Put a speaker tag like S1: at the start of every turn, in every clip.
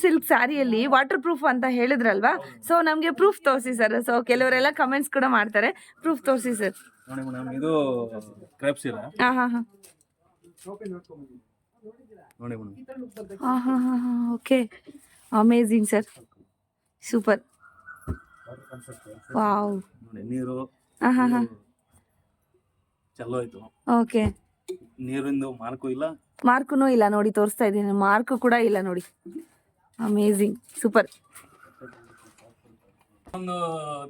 S1: Silk ಸ್ಯಾರಿಯಲ್ಲಿ water proof ಅಂತ ಹೇಳಿದ್ರಲ್ವಾ, so ನಮಗೆ proof ತೋರಿಸಿ ಸರ್. ಸೊ ಕೆಲವರೆಲ್ಲ ಕಮೆಂಟ್ಸ್ ಕೂಡ ಮಾಡ್ತಾರೆ, ಪ್ರೂಫ್ ತೋರಿಸಿ ಸರ್.
S2: ನೋಡಿ ಮೇಡಮ್, ಇದು ಕ್ರೇಪ್ ಸೀರೆ.
S1: ಹಾಂ ಹಾಂ ಹಾಂ
S2: ನೋಡಿ ಮೇಡಮ್.
S1: ಹಾಂ ಹಾಂ ಹಾಂ ಹಾಂ okay, amazing sir, super, wow.
S2: ನೋಡಿ ನೀರು
S1: ಹಾಂ ಹಾಂ ಹಾಂ
S2: ಚಲೋ ಆಯ್ತು.
S1: ಓಕೆ,
S2: ನೀರಿಂದು ಮಾರ್ಕು ಇಲ್ಲ,
S1: ಮಾರ್ಕೂ ಇಲ್ಲ ನೋಡಿ, ತೋರಿಸ್ತಾ ಇದ್ದೀನಿ, ಮಾರ್ಕು ಕೂಡ ಇಲ್ಲ ನೋಡಿ. Amazing, super.
S2: ಒಂದು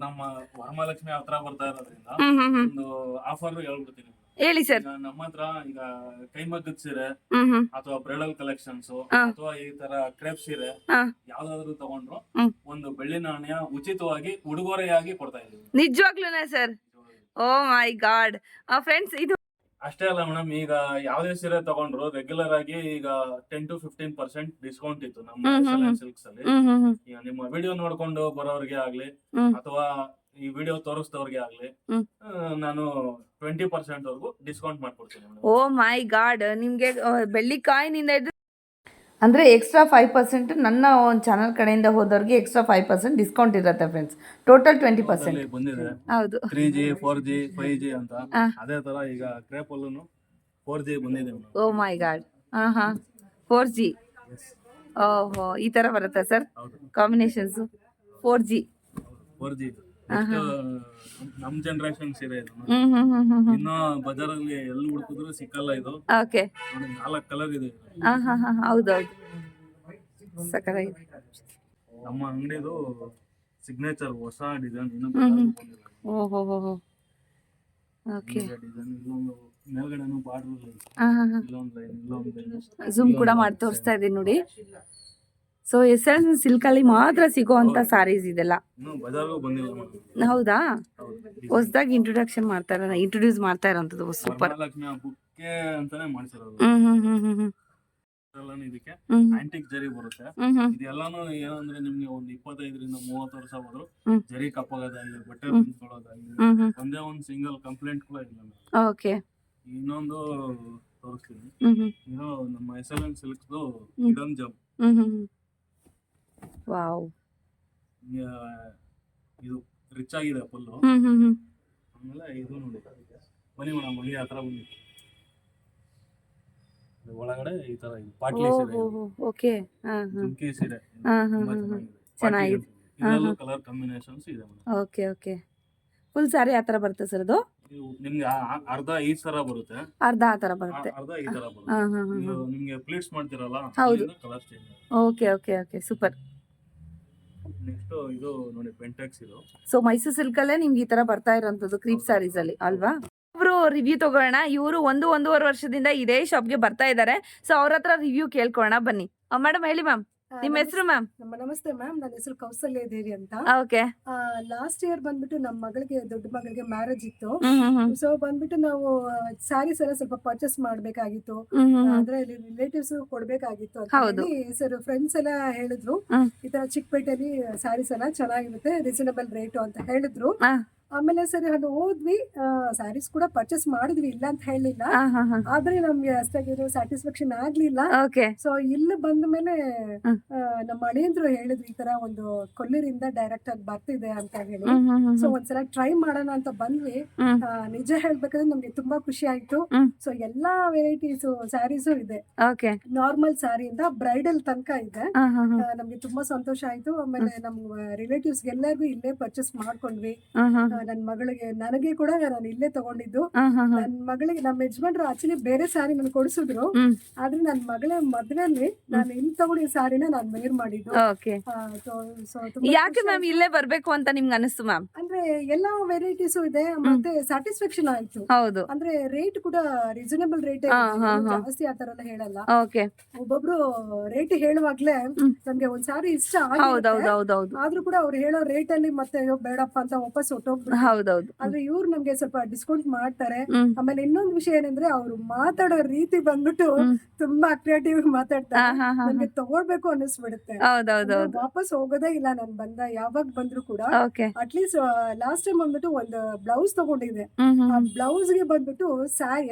S2: ನಮ್ಮ ವರಮಹಾಲಕ್ಷ್ಮಿ ಹತ್ರ ಬರ್ತಾ ಇರೋದ್ರಿಂದ
S1: ಹ್ಮ್ ಹ್ಮ್ ಹ್ಮ್
S2: ಒಂದು ಆಫರ್ ಹೇಳ್ಬಿಡ್ತೀನಿ.
S1: ಹೇಳಿ ಸರ್.
S2: ಈಗ ನಮ್ಮ ಹತ್ರ ಈಗ ಕೈಮಗ್ಗದ ಸೀರೆ
S1: ಹ್ಮ್ ಹ್ಮ್
S2: ಅಥವಾ ಬ್ರೈಡಲ್ ಕಲೆಕ್ಷನ್ಸ್ ಅಥವಾ ಈ ತರ ಕ್ರೇಪ್ ಸೀರೆ
S1: ಹಾ
S2: ಯಾವ್ದಾದ್ರು ತಗೊಂಡ್ರು
S1: ಹ್ಮ್.
S2: ಒಂದು ಬೆಳ್ಳಿ ನಾಣ್ಯ ಉಚಿತವಾಗಿ ಉಡುಗೊರೆಯಾಗಿ ಕೊಡ್ತಾ ಇದ್ದೀವಿ.
S1: ನಿಜವಾಗ್ಲೂನಾ ಸರ್? ಓ ಮೈ ಗಾಡ್ ಫ್ರೆಂಡ್ಸ್, ಇದು
S2: ಅಷ್ಟೇ ಅಲ್ಲ ಮೇಡಮ್, ಈಗ ಯಾವ್ದೇ ಸೀರೆ ತಗೊಂಡ್ರು ರೆಗ್ಯುಲರ್ ಆಗಿ ಈಗ 10 to 15% ಡಿಸ್ಕೌಂಟ್ ಇತ್ತು ನಮ್ಮ ಸಿಲ್ಕ್ಸ್ ಅಲ್ಲಿ.
S1: ಹ್ಮ್ ಹ್ಮ್ ಹ್ಮ್
S2: ಈಗ ನಿಮ್ಮ ವಿಡಿಯೋ ನೋಡ್ಕೊಂಡು ಬರೋರಿಗೆ ಆಗ್ಲಿ
S1: ಹ್ಮ್
S2: ಅಥವಾ ಈ ವಿಡಿಯೋ ತೋರಿಸಿದವ್ರಿಗೆ ಆಗ್ಲಿ
S1: ಹ್ಮ್.
S2: ನಾನು 20% ವರೆಗೂ ಡಿಸ್ಕೌಂಟ್ ಮಾಡ್ಕೊಡ್ತೀನಿ ಮೇಡಮ್.
S1: ಓ ಮೈ ಗಾಡ್, ನಿಮ್ಗೆ ಬೆಳ್ಳಿಕಾಯಿನಿಂದ ಇದ್ದು ಅಂದರೆ ಎಕ್ಸ್ಟ್ರಾ 5% ನನ್ನ ಒಂದು ಚಾನಲ್ ಕಡೆಯಿಂದ ಹೋದವ್ರಿಗೆ ಎಕ್ಸ್ಟ್ರಾ 5% ಡಿಸ್ಕೌಂಟ್ ಇರುತ್ತೆ ಫ್ರೆಂಡ್ಸ್. ಟೋಟಲ್ 20%.
S2: ಅಲ್ಲಿ ಬಂದಿದೆ
S1: ಹೌದು.
S2: 3G 4G 5G ಅಂತ.
S1: ಆ.
S2: ಅದೇ ತರ ಈಗ ಕ್ರೇಪ್ ಅಲ್ಲೂ 4G ಬಂದಿದೆ ಮೇಡಮ್.
S1: ಓ ಮೈ ಗಾಡ್, ಹಾಂ ಹಾಂ 4G. ಓಹೋ, ಈ ಥರ ಬರುತ್ತಾ ಸರ್
S2: ಹೌದು,
S1: ಕಾಂಬಿನೇಷನ್ಸು? 4G.
S2: 4G ಇದು. Next, ನಮ್ ಜನರೇಷನ್ ಸೀರೆ ಇದು.
S1: ಹ್ಮ್ ಹ್ಮ್ ಹ್ಮ್ ಹ್ಮ್ ಹ್ಮ್
S2: ಇನ್ನ ಬಜಾರಲ್ಲಿ ಎಲ್ಲಿ ಹುಡುಕಿದ್ರು ಸಿಕ್ಕಲ್ಲ ಇದು.
S1: ಓಕೆ.
S2: ನೋಡಿ 4 ಕಲರ್ ಇದೆ.
S1: ಹಾಂ ಹಾಂ ಹಾಂ ಹೌದೌದು, ಸಕ್ಕತ್ತಾಗಿದೆ.
S2: ನಮ್ಮ ಅಂಗಡಿದು ಸಿಗ್ನೇಚರ್ ಹೊಸ ಡಿಸೈನ್ ಇನ್ನು
S1: ಹ್ಮ್ ಹ್ಮ್.
S2: ಬಂದಿಲ್ಲ.
S1: ಓಹೋ ಹೋ ಹೋ ಓಕೆ.
S2: ಡಿಸೈನ್ ಇಲ್ಲೊಂದು ಮೇಲ್ಗಡೆನು ಬಾರ್ಡರ್
S1: ಹಾಂ ಹಾಂ ಹಾಂ
S2: ಇಲ್ಲೊಂದು ಲೈನ್ ಇಲ್ಲೊಂದು ಲೈನ್.
S1: ಝೂಮ್ ಕೂಡ ಮಾಡಿ ತೋರಿಸ್ತಾ ಇದ್ದೀನಿ ನೋಡಿ. ಸೊ ಎಸ್ ಸಿಲ್ಕಲ್ಲಿ ಮಾತ್ರ ಸಿಗೋವಂಥ ಸ್ಯಾರೀಸ್ ಇದೆಲ್ಲ.
S2: ಇನ್ನು ಬಜಾರ್ಗೂ ಬಂದಿಲ್ಲ ಮೇಡಮ್.
S1: ಹೌದಾ?
S2: ಹೌದು.
S1: ಹೊಸದಾಗಿ ಇಂಟ್ರೊಡ್ಯೂಸ್ ಮಾಡ್ತಾ ಇರೋಂಥದ್ದು. ಸೂಪರ್.
S2: ವರಮಹಾಲಕ್ಷ್ಮಿ ಹಬ್ಬಕ್ಕೆ ಅಂತಾನೆ ಮಾಡಿಸಿರೋದು.
S1: ಹ್ಮ್ ಹ್ಮ್ ಹ್ಮ್ ಹ್ಮ್ ಹ್ಮ್
S2: ಎಲ್ಲಾನು ಇದಕ್ಕೆ
S1: ಹ್ಮ್
S2: ಆಂಟಿಕ್ ಜರಿ ಬರುತ್ತೆ.
S1: ಹ್ಮ್ ಹ್ಮ್
S2: ಇದೆಲ್ಲಾನು ಏನಂದ್ರೆ ನಿಮ್ಗೆ ಒಂದು 25ರಿಂದ 30 ವರ್ಷ ಹೋದ್ರು
S1: ಹ್ಮ್.
S2: ಜರಿ ಕಪ್ಪಾಗೋದಾಗಲಿ ಬಟ್ಟೆ
S1: ಹ್ಮ್.
S2: ಬಿಂದ್ಕೊಳ್ಳೋದಾಗಲಿ
S1: ಹ್ಮ್ ಹ್ಮ್
S2: ಒಂದೇ ಒಂದು ಸಿಂಗಲ್ ಕಂಪ್ಲೇಂಟ್ ಕೂಡ ಇಲ್ಲ ಮೇಡಮ್.
S1: ಓಕೆ.
S2: ಇನ್ನೊಂದು ತೋರಿಸ್ತೀನಿ.
S1: ಹ್ಮ್ ಹ್ಮ್
S2: ಇದು ನಮ್ಮ SLN ಸಿಲ್ಕ್ಸ್ದು
S1: ಹ್ಮ್.
S2: ಹಿಡನ್ ಜಮ್.
S1: ಹ್ಮ್ ಹ್ಮ್ ಹ್ಮ್ ವಾವ್.
S2: ಇದು ರಿಚ್ ಆಗಿದೆ ಫುಲ್ಲು.
S1: ಹ್ಮ್ ಹ್ಮ್ ಹ್ಮ್
S2: ಆಮೇಲೆ ಇದು ನೋಡಿ, ಬನ್ನಿ ಮೇಡಮ್ ಇಲ್ಲಿ ಹತ್ರ ಬನ್ನಿ. ಇದು ಒಳಗಡೆ ಈ ತರ ಇದು ಪಾಟ್ಲಿ ಸೀರೆ,
S1: ಓಹೋ ಓಕೆ. ಹಾಂ ಹಾಂ
S2: ಜುಮ್ಕಿ ಸೀರೆ
S1: ಹಾಂ ಹಾಂ
S2: ತುಂಬಾ
S1: ಹಾಂ ಹಾಂ
S2: ಚೆನ್ನಾಗಿದೆ.
S1: ಚೆನ್ನಾಗಿದೆ.
S2: ಇದರಲ್ಲೂ ಕಲರ್ ಕಾಂಬಿನೇಷನ್ಸ್ ಇದೆ madam.
S1: Okay okay. Full sari ಆ ಥರ ಬರುತ್ತೆ ಸರ್ ಅದು?
S2: ಇದು ನಿಮ್ಗೆ ಅರ್ಧ ಈ ತರ ಬರುತ್ತೆ,
S1: ಅರ್ಧ ಆ ಥರ ಬರುತ್ತೆ.
S2: ಅರ್ಧ ಈ ತರ ಬರುತ್ತೆ.
S1: ಹಾಂ ಹಾಂ ಹಾಂ
S2: ಇದು
S1: ಹಾಂ
S2: ನಿಮ್ಗೆ ಪ್ಲೀಟ್ಸ್ ಮಾಡ್ತಿರಲ್ಲ,
S1: ಹೌದು.
S2: Colour change.
S1: Okay okay okay super.
S2: Next ಇದು ನೋಡಿ ಪೆಂಟೆಕ್ಸ್ ಇದು.
S1: ಸೊ ಮೈಸೂರು ಸಿಲ್ಕಲ್ಲೇ ನಿಮ್ಗೆ ಈ ತರ ಬರ್ತಾ ಇರೋಂಥದ್ದು ಕ್ರೀಪ್ ಸ್ಯಾರೀಸ್ ಅಲ್ಲಿ ಅಲ್ವಾ? ಒಬ್ರು ರಿವ್ಯೂ ತಗೋಣ. ಇವರು 1-1.5 ವರ್ಷದಿಂದ ಇದೇ ಶಾಪ್ಗೆ ಬರ್ತಾ ಇದ್ದಾರೆ. ಸೊ ಅವ್ರ ಹತ್ರ ರಿವ್ಯೂ ಕೇಳ್ಕೊಳ್ಳೋಣ ಬನ್ನಿ. ಮೇಡಮ್ ಹೇಳಿ ಮ್ಯಾಮ್, ನಿಮ್ಮ ಹೆಸರು ಮ್ಯಾಮ್?
S3: ನಮಸ್ತೆ ಮ್ಯಾಮ್, ನನ್ನ ಹೆಸರು ಕೌಸಲ್ಯ ದೇವಿ ಅಂತ.
S1: ಓಕೆ.
S3: ಲಾಸ್ಟ್ ಇಯರ್ ಬಂದ್ಬಿಟ್ಟು ನಮ್ಮ ಮಗಳಿಗೆ, ದೊಡ್ಡ ಮಗಳಿಗೆ ಮ್ಯಾರೇಜ್ ಇತ್ತು.
S1: ಹ್ಮ್ ಹ್ಮ್ ಹ್ಮ್
S3: ಸೊ ಬಂದ್ಬಿಟ್ಟು ನಾವು ಸ್ಯಾರೀಸ್ ಎಲ್ಲ ಸ್ವಲ್ಪ ಪರ್ಚೇಸ್ ಮಾಡ್ಬೇಕಾಗಿತ್ತು,
S1: ಹ್ಮ್ ಹ್ಮ್ ಹ್ಮ್
S3: ಅಂದ್ರೆ ರಿಲೇಟಿವ್ಸ್ ಕೊಡ್ಬೇಕಾಗಿತ್ತು ಅಂತ
S1: ಹೌದು.
S3: ಹೇಳಿ ಸರ್ ಫ್ರೆಂಡ್ಸ್ ಎಲ್ಲ ಹೇಳಿದ್ರು.
S1: ಹ್ಮ್.
S3: ಈ ತರ ಚಿಕ್ಕಪೇಟೆಯಲ್ಲಿ ಸ್ಯಾರೀಸ್ ಎಲ್ಲ ಚೆನ್ನಾಗಿರುತ್ತೆ, ರೀಸನಬಲ್ ರೇಟು ಅಂತ ಹೇಳಿದ್ರು.
S1: ಆ,
S3: ಆಮೇಲೆ ಸರಿ ಅದು ಹೋದ್ವಿ, ಸ್ಯಾರೀಸ್ ಕೂಡ ಪರ್ಚೇಸ್ ಮಾಡಿದ್ವಿ, ಇಲ್ಲ ಅಂತ ಹೇಳಿಲ್ಲ.
S1: ಆ, ಹಾ, ಹಾ.
S3: ಆದ್ರೆ ನಮ್ಗೆ ಅಷ್ಟಾಗಿ ಸ್ಯಾಟಿಸ್ಫ್ಯಾಕ್ಷನ್ ಆಗ್ಲಿಲ್ಲ.
S1: ಓಕೆ.
S3: ಸೊ ಇಲ್ಲಿ ಬಂದ ಮೇಲೆ
S1: ಹ್ಮ್.
S3: ನಮ್ಮ ಅಳಿಯಂದ್ರು ಹೇಳಿದ್ರು ಈ ತರ ಒಂದು ಕೊಲ್ಲಿರಿಂದ ಡೈರೆಕ್ಟ್ ಆಗಿ ಬರ್ತಿದೆ ಅಂತ ಹೇಳಿ.
S1: ಹ್ಮ್ ಹ್ಮ್ ಹ್ಮ್
S3: ಸೊ ಒಂದ್ಸಲ ಟ್ರೈ ಮಾಡೋಣ ಅಂತ ಬಂದ್ವಿ.
S1: ಹ್ಮ್
S3: ನಿಜ ಹೇಳ್ಬೇಕಂದ್ರೆ ನಮ್ಗೆ ತುಂಬಾ ಖುಷಿ ಆಯ್ತು.
S1: ಹ್ಮ್.
S3: ಸೊ ಎಲ್ಲಾ ವೆರೈಟೀಸ್ ಸ್ಯಾರೀಸು ಇದೆ,
S1: ಓಕೆ.
S3: ನಾರ್ಮಲ್ ಸ್ಯಾರಿಯಿಂದ ಬ್ರೈಡಲ್ ತನಕ ಇದೆ.
S1: ಆ, ಹಾ, ಹಾ.
S3: ನಮ್ಗೆ ತುಂಬಾ ಸಂತೋಷ ಆಯ್ತು. ಆಮೇಲೆ ನಮ್ಮ ರಿಲೇಟಿವ್ಸ್ ಎಲ್ಲರಿಗೂ ಇಲ್ಲೇ ಪರ್ಚೇಸ್ ಮಾಡ್ಕೊಂಡ್ವಿ.
S1: ಆ, ಹಾ,
S3: ನನ್ನ ಮಗಳಿಗೆ, ನನಗೆ ಕೂಡ ನಾನು ಇಲ್ಲೇ ತಗೊಂಡಿದ್ದು.
S1: ಆ, ಹಾ, ಹಾ.
S3: ನನ್ನ ಮಗಳಿಗೆ ನಮ್ಮ ಯಜಮಾನ್ರು ಆಕ್ಚುಲಿ ಬೇರೆ ಸ್ಯಾರಿ ನನ್ಗೆ ಕೊಡಿಸಿದ್ರು,
S1: ಹ್ಮ್.
S3: ಆದ್ರೆ ನನ್ನ ಮಗಳ ಮದ್ವೆಯಲ್ಲಿ ನಾನು ಇಲ್ಲಿ ತಗೊಂಡಿದ್ದ ಸ್ಯಾರಿನ ನಾನು ವೇರ್ ಮಾಡಿದ್ದು.
S1: ಓಕೆ.
S3: ಸೊ ತುಂಬಾ
S1: ಯಾಕೆ
S3: ಖುಷಿ
S1: ಮ್ಯಾಮ್ ಇಲ್ಲೇ ಬರ್ಬೇಕು ಅಂತ ನಿಮ್ಗೆ ಅನಿಸ್ತು ಮ್ಯಾಮ್?
S3: ಅಂದ್ರೆ ಎಲ್ಲಾ ವೆರೈಟೀಸ್ ಇದೆ, ಮತ್ತೆ ಸ್ಯಾಟಿಸ್ಫ್ಯಾಕ್ಷನ್ ಆಯ್ತು.
S1: ಹೌದು.
S3: ಅಂದ್ರೆ ರೇಟ್ ಕೂಡ ರೀಸನಬಲ್ ರೇಟ್,
S1: ಹಾ, ಹಾ, ಹಾ.
S3: ಜಾಸ್ತಿ ಆತರ ಎಲ್ಲ ಹೇಳಲ್ಲ.
S1: ಓಕೆ.
S3: ಒಬ್ಬೊಬ್ರು ರೇಟ್ ಹೇಳುವಾಗ್ಲೇ
S1: ಹ್ಮ್.
S3: ನಮ್ಗೆ ಒಂದ್ ಸಾರಿ ಇಷ್ಟ
S1: ಹೌದು
S3: ಆಗಿರುತ್ತೆ,
S1: ಹೌದು ಹೌದು ಹೌದು.
S3: ಆದ್ರೂ ಕೂಡ ಅವ್ರು ಹೇಳೋ ರೇಟ್ ಅಲ್ಲಿ ಮತ್ತೆ ಅಯ್ಯೋ ಬೇಡಪ್ಪ ಅಂತ ವಾಪಸ್ ಹೊಟ್ಟೋಗ್ಬಿಡ್ತೀವಿ.
S1: ಹೌದೌದು.
S3: ಆದ್ರೆ ಇವ್ರು ನಮ್ಗೆ ಸ್ವಲ್ಪ ಡಿಸ್ಕೌಂಟ್ ಮಾಡ್ತಾರೆ.
S1: ಹ್ಮ್
S3: ಆಮೇಲೆ ಇನ್ನೊಂದು ವಿಷಯ ಏನಂದ್ರೆ ಅವ್ರು ಮಾತಾಡೋ ರೀತಿ ಬಂದ್ಬಿಟ್ಟು
S1: ಹ್ಮ್.
S3: ತುಂಬಾ ಕ್ರಿಯೇಟಿವ್
S1: ಹಾ
S3: ಮಾತಾಡ್ತಾರೆ.
S1: ಹಾ ಹಾ
S3: ನನ್ಗೆ ತಗೊಳ್ಬೇಕು ಅನ್ನಿಸ್ಬಿಡುತ್ತೆ.
S1: ಹೌದೌದು.
S3: ಅಂದ್ರೆ ವಾಪಸ್ ಹೋಗೋದೇ ಇಲ್ಲ ನಾನು ಯಾವಾಗ ಬಂದ್ರು ಕೂಡ.
S1: ಓಕೆ.
S3: ಅಟ್ಲೀಸ್ಟ್ ಲಾಸ್ಟ್ ಟೈಮ್ ಬಂದ್ಬಿಟ್ಟು ಒಂದು ಬ್ಲೌಸ್ ತಗೊಂಡಿದ್ದೆ. ಆ ಬ್ಲೌಸ್ ಗೆ ಬಂದ್ಬಿಟ್ಟು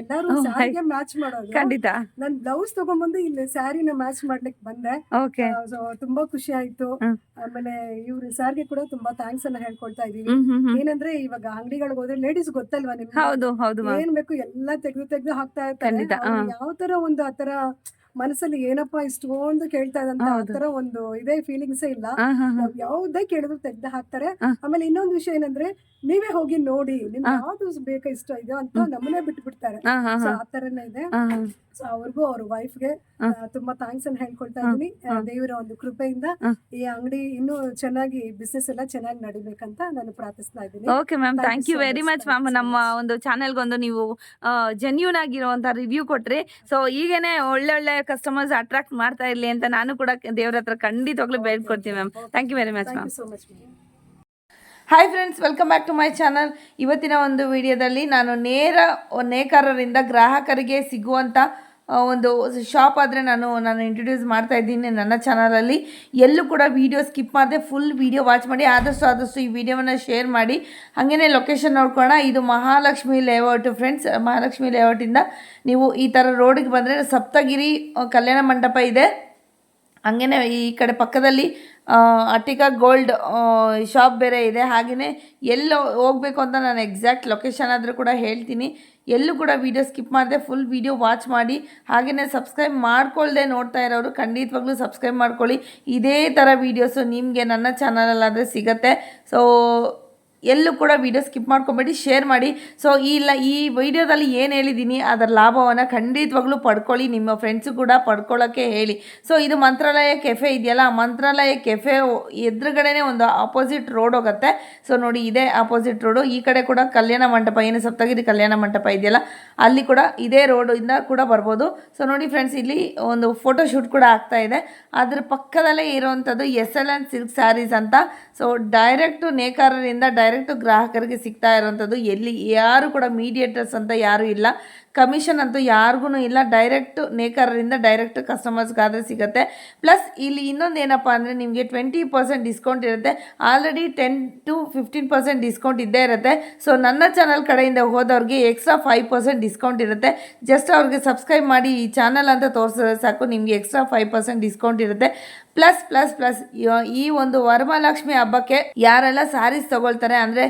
S3: ಎಲ್ಲಾರು
S1: Oh my.
S3: ಸ್ಯಾರಿಗೆ ಮ್ಯಾಚ್ ಮಾಡೋದು.
S1: ಖಂಡಿತ.
S3: ನಾನ್ ಬ್ಲೌಸ್ ತಗೊಂಡ್ಬಂದು ಇಲ್ಲಿ ಸ್ಯಾರಿನ ಮ್ಯಾಚ್ ಮಾಡ್ಲಿಕ್ಕೆ ಬಂದೆ.
S1: ಓಕೆ.
S3: ಸೊ ತುಂಬಾ ಖುಷಿ ಆಯ್ತು.
S1: ಹ್ಮ್.
S3: ಆಮೇಲೆ ಇವ್ರು ಸಾರ್ಗೆ ಕೂಡ ತುಂಬಾ ಥ್ಯಾಂಕ್ಸ್ ಅನ್ನ ಹೇಳ್ಕೊಳ್ತಾ ಇದೀವಿ. ಏನಂದ್ರೆ ಇವಾಗ ಅಂಗಡಿಗಳಿಗೆ ಹೋದ್ರೆ ಲೇಡೀಸ್ ಗೊತ್ತಲ್ವಾ ನಿಮ್ಗೆ,
S1: ಹೌದು ಹೌದು ಮ್ಯಾಮ್.
S3: ಏನ್ ಬೇಕು ಎಲ್ಲ ತೆಗ್ದು ಹಾಕ್ತಾ ಇರ್ತಾರೆ.
S1: ಖಂಡಿತ,
S3: ಅವ್ರು ಯಾವ ತರ ಒಂದು ಆತರ ಮನಸ್ಸಲ್ಲಿ ಏನಪ್ಪಾ ಇಷ್ಟೊಂದು ಕೇಳ್ತಾ ಇದಂತ
S1: ಹೌದು.
S3: ಆತರ ಒಂದು ಇದೇ ಫೀಲಿಂಗ್ಸೇ ಇಲ್ಲ.
S1: ಹಾ ಹಾ ಹಾ
S3: ನಾವ್ ಯಾವ್ದೇ ಕೇಳಿದ್ರು ತೆಗ್ದು ಹಾಕ್ತಾರೆ.
S1: ಹಾ.
S3: ಆಮೇಲೆ ಇನ್ನೊಂದು ವಿಷಯ ಏನಂದ್ರೆ ನೀವೇ ಹೋಗಿ ನೋಡಿ ನಿಮ್ಗೆ
S1: ಹಾ.
S3: ಯಾವ್ದು ಬೇಕ ಇಷ್ಟ ಇದೆಯೋ ಅಂತ ನಮ್ಮನೆ ಬಿಟ್ಬಿಡ್ತಾರೆ.
S1: ಹಾ ಹಾ
S3: ಸೊ
S1: ಹಾ
S3: ಆ ತರನೇ ಇದೆ.
S1: ಹಾ ಹಾ
S3: ಸೊ ಅವ್ರಿಗೂ ಅವ್ರ ವೈಫ್ಗೆ
S1: ಹಾ.
S3: ತುಂಬಾ ಥ್ಯಾಂಕ್ಸ್ ಅನ್ನ ಹೇಳ್ಕೊಳ್ತಾ
S1: ಹಾ.
S3: ಇದೀನಿ.
S1: ಹಾ.
S3: ದೇವರ ಒಂದು ಕೃಪೆಯಿಂದ
S1: ಹಾ.
S3: ಈ ಅಂಗಡಿ ಇನ್ನೂ ಚೆನ್ನಾಗಿ ಬಿಸ್ನೆಸ್ ಎಲ್ಲ ಚೆನ್ನಾಗಿ ನಡಿಬೇಕಂತ ನಾನು ಪ್ರಾರ್ಥಿಸ್ತಾ ಇದ್ದೀನಿ.
S1: Okay ma'am,
S3: Thank you
S1: thank you
S3: so
S1: very
S3: much.
S1: Much
S3: Thank you
S1: ma'am.
S3: so
S1: ನಮ್ಮ
S3: much.
S1: ಒಂದು ಚಾನೆಲ್ಗೊಂದು ನೀವು ಜೆನ್ಯೂನ್ ಆಗಿರುವಂತ ರಿವ್ಯೂ ಕೊಟ್ರಿ. ಸೊ ಈಗೇನೆ ಒಳ್ಳೆ ಕಸ್ಟಮರ್ಸ್ ಅಟ್ರಾಕ್ಟ್ ಮಾಡ್ತಾ ಇರ್ಲಿ ಅಂತ ನಾನು ಕೂಡ ದೇವ್ರ ಹತ್ರ ಖಂಡಿತವಾಗ್ಲೂ ಬೇಡ್ಕೊಡ್ತೀನಿ ma'am. Thank you very much
S3: thank
S1: ma'am.
S3: You so much ma'am.
S1: Hi friends, welcome back to my channel. ಇವತ್ತಿನ ಒಂದು ವಿಡಿಯೋದಲ್ಲಿ ನಾನು ನೇಕಾರರಿಂದ ಗ್ರಾಹಕರಿಗೆ ಸಿಗುವಂಥ ಒಂದು ಶಾಪ್ ಆದರೆ ನಾನು ಇಂಟ್ರೊಡ್ಯೂಸ್ ಮಾಡ್ತಾ ಇದ್ದೀನಿ ನನ್ನ ಚಾನಲಲ್ಲಿ. ಎಲ್ಲೂ ಕೂಡ ವಿಡಿಯೋ ಸ್ಕಿಪ್ ಮಾಡದೆ ಫುಲ್ ವಿಡಿಯೋ ವಾಚ್ ಮಾಡಿ. ಆದಷ್ಟು ಈ ವಿಡಿಯೋವನ್ನು ಶೇರ್ ಮಾಡಿ. ಹಾಗೆಯೇ ಲೊಕೇಶನ್ ನೋಡ್ಕೊಳ್ಳೋಣ. ಇದು ಮಹಾಲಕ್ಷ್ಮಿ ಲೇಔಟ್ ಫ್ರೆಂಡ್ಸ್. ಮಹಾಲಕ್ಷ್ಮಿ ಲೇಔಟಿಂದ ನೀವು ಈ ಥರ ರೋಡಿಗೆ ಬಂದರೆ ಸಪ್ತಗಿರಿ ಕಲ್ಯಾಣ ಮಂಟಪ ಇದೆ. ಹಾಗೆಯೇ ಈ ಕಡೆ ಪಕ್ಕದಲ್ಲಿ ಅಟಿಕಾ ಗೋಲ್ಡ್ ಶಾಪ್ ಬೇರೆ ಇದೆ. ಹಾಗೆಯೇ ಎಲ್ಲಿ ಹೋಗಬೇಕು ಅಂತ ನಾನು ಎಕ್ಸಾಕ್ಟ್ ಲೊಕೇಶನ್ ಆದರೂ ಕೂಡ ಹೇಳ್ತೀನಿ. ಎಲ್ಲೂ ಕೂಡ ವೀಡಿಯೋ ಸ್ಕಿಪ್ ಮಾಡಿದೆ ಫುಲ್ ವೀಡಿಯೋ ವಾಚ್ ಮಾಡಿ. ಹಾಗೆಯೇ ಸಬ್ಸ್ಕ್ರೈಬ್ ಮಾಡ್ಕೊಳ್ದೆ ನೋಡ್ತಾ ಇರೋರು ಖಂಡಿತವಾಗ್ಲೂ ಸಬ್ಸ್ಕ್ರೈಬ್ ಮಾಡ್ಕೊಳ್ಳಿ. ಇದೇ ಥರ ವೀಡಿಯೋಸು ನಿಮಗೆ ನನ್ನ ಚಾನಲಲ್ಲಾದರೆ ಸಿಗುತ್ತೆ. ಸೊ ಎಲ್ಲೂ ಕೂಡ ವೀಡಿಯೋ ಸ್ಕಿಪ್ ಮಾಡ್ಕೊಬೇಡಿ, ಶೇರ್ ಮಾಡಿ. ಸೊ ಈ ವಿಡಿಯೋದಲ್ಲಿ ಏನು ಹೇಳಿದ್ದೀನಿ ಅದರ ಲಾಭವನ್ನು ಖಂಡಿತವಾಗ್ಲೂ ಪಡ್ಕೊಳ್ಳಿ. ನಿಮ್ಮ ಫ್ರೆಂಡ್ಸು ಕೂಡ ಪಡ್ಕೊಳ್ಳೋಕ್ಕೆ ಹೇಳಿ. ಸೊ ಇದು ಮಂತ್ರಾಲಯ ಕೆಫೆ ಇದೆಯಲ್ಲ, ಆ ಮಂತ್ರಾಲಯ ಕೆಫೆ ಎದುರುಗಡೆನೇ ಒಂದು ಆಪೋಸಿಟ್ ರೋಡ್ ಹೋಗುತ್ತೆ. ಸೊ ನೋಡಿ, ಇದೇ ಆಪೋಸಿಟ್ ರೋಡು. ಈ ಕಡೆ ಕೂಡ ಕಲ್ಯಾಣ ಮಂಟಪ, ಏನು ಸಪ್ತಗಿರಿ ಕಲ್ಯಾಣ ಮಂಟಪ ಇದೆಯಲ್ಲ, ಅಲ್ಲಿ ಕೂಡ ಇದೇ ರೋಡಿಂದ ಕೂಡ ಬರ್ಬೋದು. ಸೊ ನೋಡಿ ಫ್ರೆಂಡ್ಸ್, ಇಲ್ಲಿ ಒಂದು ಫೋಟೋ ಶೂಟ್ ಕೂಡ ಆಗ್ತಾ ಇದೆ. ಅದ್ರ ಪಕ್ಕದಲ್ಲೇ ಇರುವಂಥದ್ದು SLN ಸಿಲ್ಕ್ ಸ್ಯಾರೀಸ್ ಅಂತ. ಸೊ ಡೈರೆಕ್ಟು ನೇಕಾರರಿಂದ ಡೈರೆಕ್ಟು ಗ್ರಾಹಕರಿಗೆ ಸಿಗ್ತಾ ಇರೋವಂಥದ್ದು. ಎಲ್ಲಿ ಯಾರು ಕೂಡ ಮೀಡಿಯೇಟರ್ಸ್ ಅಂತ ಯಾರೂ ಇಲ್ಲ, ಕಮಿಷನ್ ಅಂತೂ ಯಾರಿಗೂ ಇಲ್ಲ. ಡೈರೆಕ್ಟು ನೇಕಾರರಿಂದ ಡೈರೆಕ್ಟ್ ಕಸ್ಟಮರ್ಸ್ಗಾದರೆ ಸಿಗುತ್ತೆ. ಪ್ಲಸ್ ಇಲ್ಲಿ ಇನ್ನೊಂದು ಏನಪ್ಪ ಅಂದರೆ ನಿಮಗೆ 20% ಡಿಸ್ಕೌಂಟ್ ಇರುತ್ತೆ. ಆಲ್ರೆಡಿ 10 to 15% ಡಿಸ್ಕೌಂಟ್ ಇದ್ದೇ ಇರುತ್ತೆ. ಸೊ ನನ್ನ ಚಾನಲ್ ಕಡೆಯಿಂದ ಹೋದವ್ರಿಗೆ ಎಕ್ಸ್ಟ್ರಾ 5% ಡಿಸ್ಕೌಂಟ್ ಇರುತ್ತೆ. ಜಸ್ಟ್ ಅವ್ರಿಗೆ ಸಬ್ಸ್ಕ್ರೈಬ್ ಮಾಡಿ ಈ ಚಾನಲ್ ಅಂತ ತೋರಿಸಿದ್ರೆ ಸಾಕು, ನಿಮಗೆ ಎಕ್ಸ್ಟ್ರಾ 5% ಡಿಸ್ಕೌಂಟ್ ಇರುತ್ತೆ. ಪ್ಲಸ್ ಈ ಒಂದು ವರಮಹಾಲಕ್ಷ್ಮಿ ಹಬ್ಬಕ್ಕೆ ಯಾರೆಲ್ಲ ಸ್ಯಾರೀಸ್ ತೊಗೊಳ್ತಾರೆ ಅಂದರೆ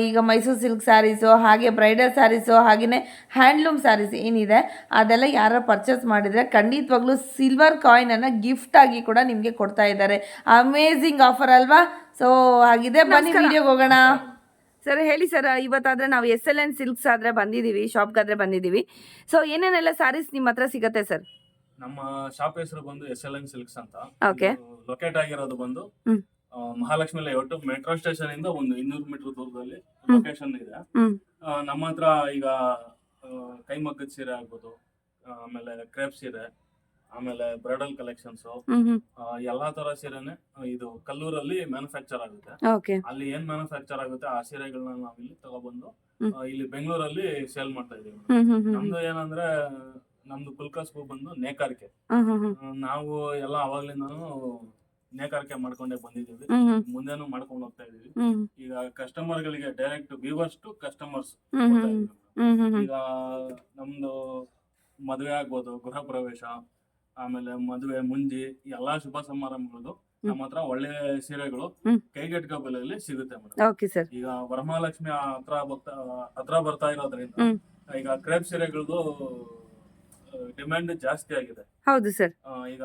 S1: ಈಗ ಮೈಸೂರು ಸಿಲ್ಕ್ ಸ್ಯಾರೀಸು, ಹಾಗೆ ಬ್ರೈಡಲ್ ಸ್ಯಾರೀಸು, ಹಾಗೆಯೇ ಹ್ಯಾಂಡ್ಲೂಮ್ ಸ್ಯಾರೀಸ್ ಏನಿದೆ ಅದೆಲ್ಲ ಯಾರು ಪರ್ಚೇಸ್ ಮಾಡಿದರೆ ಖಂಡಿತವಾಗ್ಲೂ ಸಿಲ್ವರ್ ಕಾಯಿನನ್ನು ಗಿಫ್ಟಾಗಿ ಕೂಡ ನಿಮಗೆ ಕೊಡ್ತಾ ಇದ್ದಾರೆ. ಅಮೇಝಿಂಗ್ ಆಫರ್ ಅಲ್ವಾ? ಸೊ ಹಾಗಿದೆ, ಬನ್ನಿ ವಿಡಿಯೋಗೆ ಹೋಗೋಣ. ಸರ್ ಹೇಳಿ ಸರ್, ಇವತ್ತಾದರೆ ನಾವು SLN ಸಿಲ್ಕ್ಸ್ ಆದರೆ ಬಂದಿದ್ದೀವಿ, ಶಾಪ್ಗಾದರೆ ಬಂದಿದ್ದೀವಿ. ಸೊ ಏನೇನೆಲ್ಲ ಸ್ಯಾರೀಸ್ ನಿಮ್ಮ ಹತ್ರ ಸಿಗುತ್ತೆ ಸರ್?
S2: ನಮ್ಮ ಶಾಪ್ ಹೆಸರು ಬಂದು SLN ಸಿಲ್ಕ್ಸ್ ಅಂತ.
S1: Okay.
S2: ಲೊಕೇಟ್ ಆಗಿರೋದು ಬಂದು
S1: ಹ್ಮ್.
S2: ಮಹಾಲಕ್ಷ್ಮಿ ಲೇಔಟ್ ಮೆಟ್ರೋ ಸ್ಟೇಷನ್ ಇಂದ ಒಂದು 200 ಮೀಟರ್ ದೂರದಲ್ಲಿ
S1: ಹ್ಮ್.
S2: ಲೊಕೇಶನ್ ಇದೆ.
S1: ಹ್ಮ್.
S2: ನಮ್ಮ ಹತ್ರ ಈಗ ಕೈಮಗ್ಗದ ಸೀರೆ ಆಗ್ಬೋದು, ಆಮೇಲೆ ಕ್ರೇಪ್ ಸೀರೆ, ಆಮೇಲೆ ಬ್ರೈಡಲ್ ಕಲೆಕ್ಷನ್ಸ್, ಎಲ್ಲಾ ತರ ಸೀರೆನೆ ಇದು ಕಲ್ಲೂರಲ್ಲಿ ಮ್ಯಾನುಫ್ಯಾಕ್ಚರ್ ಆಗುತ್ತೆ.
S1: ಓಕೆ.
S2: ಅಲ್ಲಿ ಏನ್ ಮ್ಯಾನುಫ್ಯಾಕ್ಚರ್ ಆಗುತ್ತೆ ಆ ಸೀರೆಗಳನ್ನ ನಾವು ಇಲ್ಲಿ ತಗೊಬಂದು
S1: ಹ್ಮ್.
S2: ಇಲ್ಲಿ ಬೆಂಗಳೂರಲ್ಲಿ ಸೇಲ್ ಮಾಡ್ತಾ ಇದೀವಿ. ನಮ್ದು ಏನಂದ್ರೆ ನಮ್ದು ಕುಲ್ಕಸ್ಬು ಬಂದು ನೇಕಾರಿಕೆ. ನಾವು ಎಲ್ಲ ಅವಾಗ್ಲಿಂದಾನು ನೇಕಾರಿಕೆ ಮಾಡ್ಕೊಂಡೇ ಬಂದಿದ್ದೀವಿ, ಮುಂದೆನೂ ಮಾಡ್ಕೊಂಡು ಹೋಗ್ತಾ ಇದೀವಿ. ಈಗ ಕಸ್ಟಮರ್ ಗಳಿಗೆ ಡೈರೆಕ್ಟ್ ವ್ಯೂವರ್ಸ್ ಟು ಕಸ್ಟಮರ್ಸ್. ಈಗ ನಮ್ದು ಮದುವೆ ಆಗ್ಬೋದು, ಗೃಹ ಪ್ರವೇಶ, ಆಮೇಲೆ ಮದುವೆ, ಮುಂಜಿ, ಎಲ್ಲಾ ಶುಭ ಸಮಾರಂಭಗಳು ನಮ್ಮ ಹತ್ರ ಒಳ್ಳೆ ಸೀರೆಗಳು ಕೈಗೆಟುಕೋ ಬೆಲೆಯಲ್ಲಿ ಸಿಗುತ್ತೆ ಮೇಡಮ್.
S1: Okay sir.
S2: ಈಗ ವರಮಹಾಲಕ್ಷ್ಮಿ ಹತ್ರ ಬರ್ತಾ ಇರೋದ್ರಿಂದ ಈಗ ಕ್ರೇಪ್ ಸೀರೆಗಳದು ಡಿಮ್ಯಾಂಡ್ ಜಾಸ್ತಿ ಆಗಿದೆ.
S1: ಹೌದು ಸರ್.
S2: ಈಗ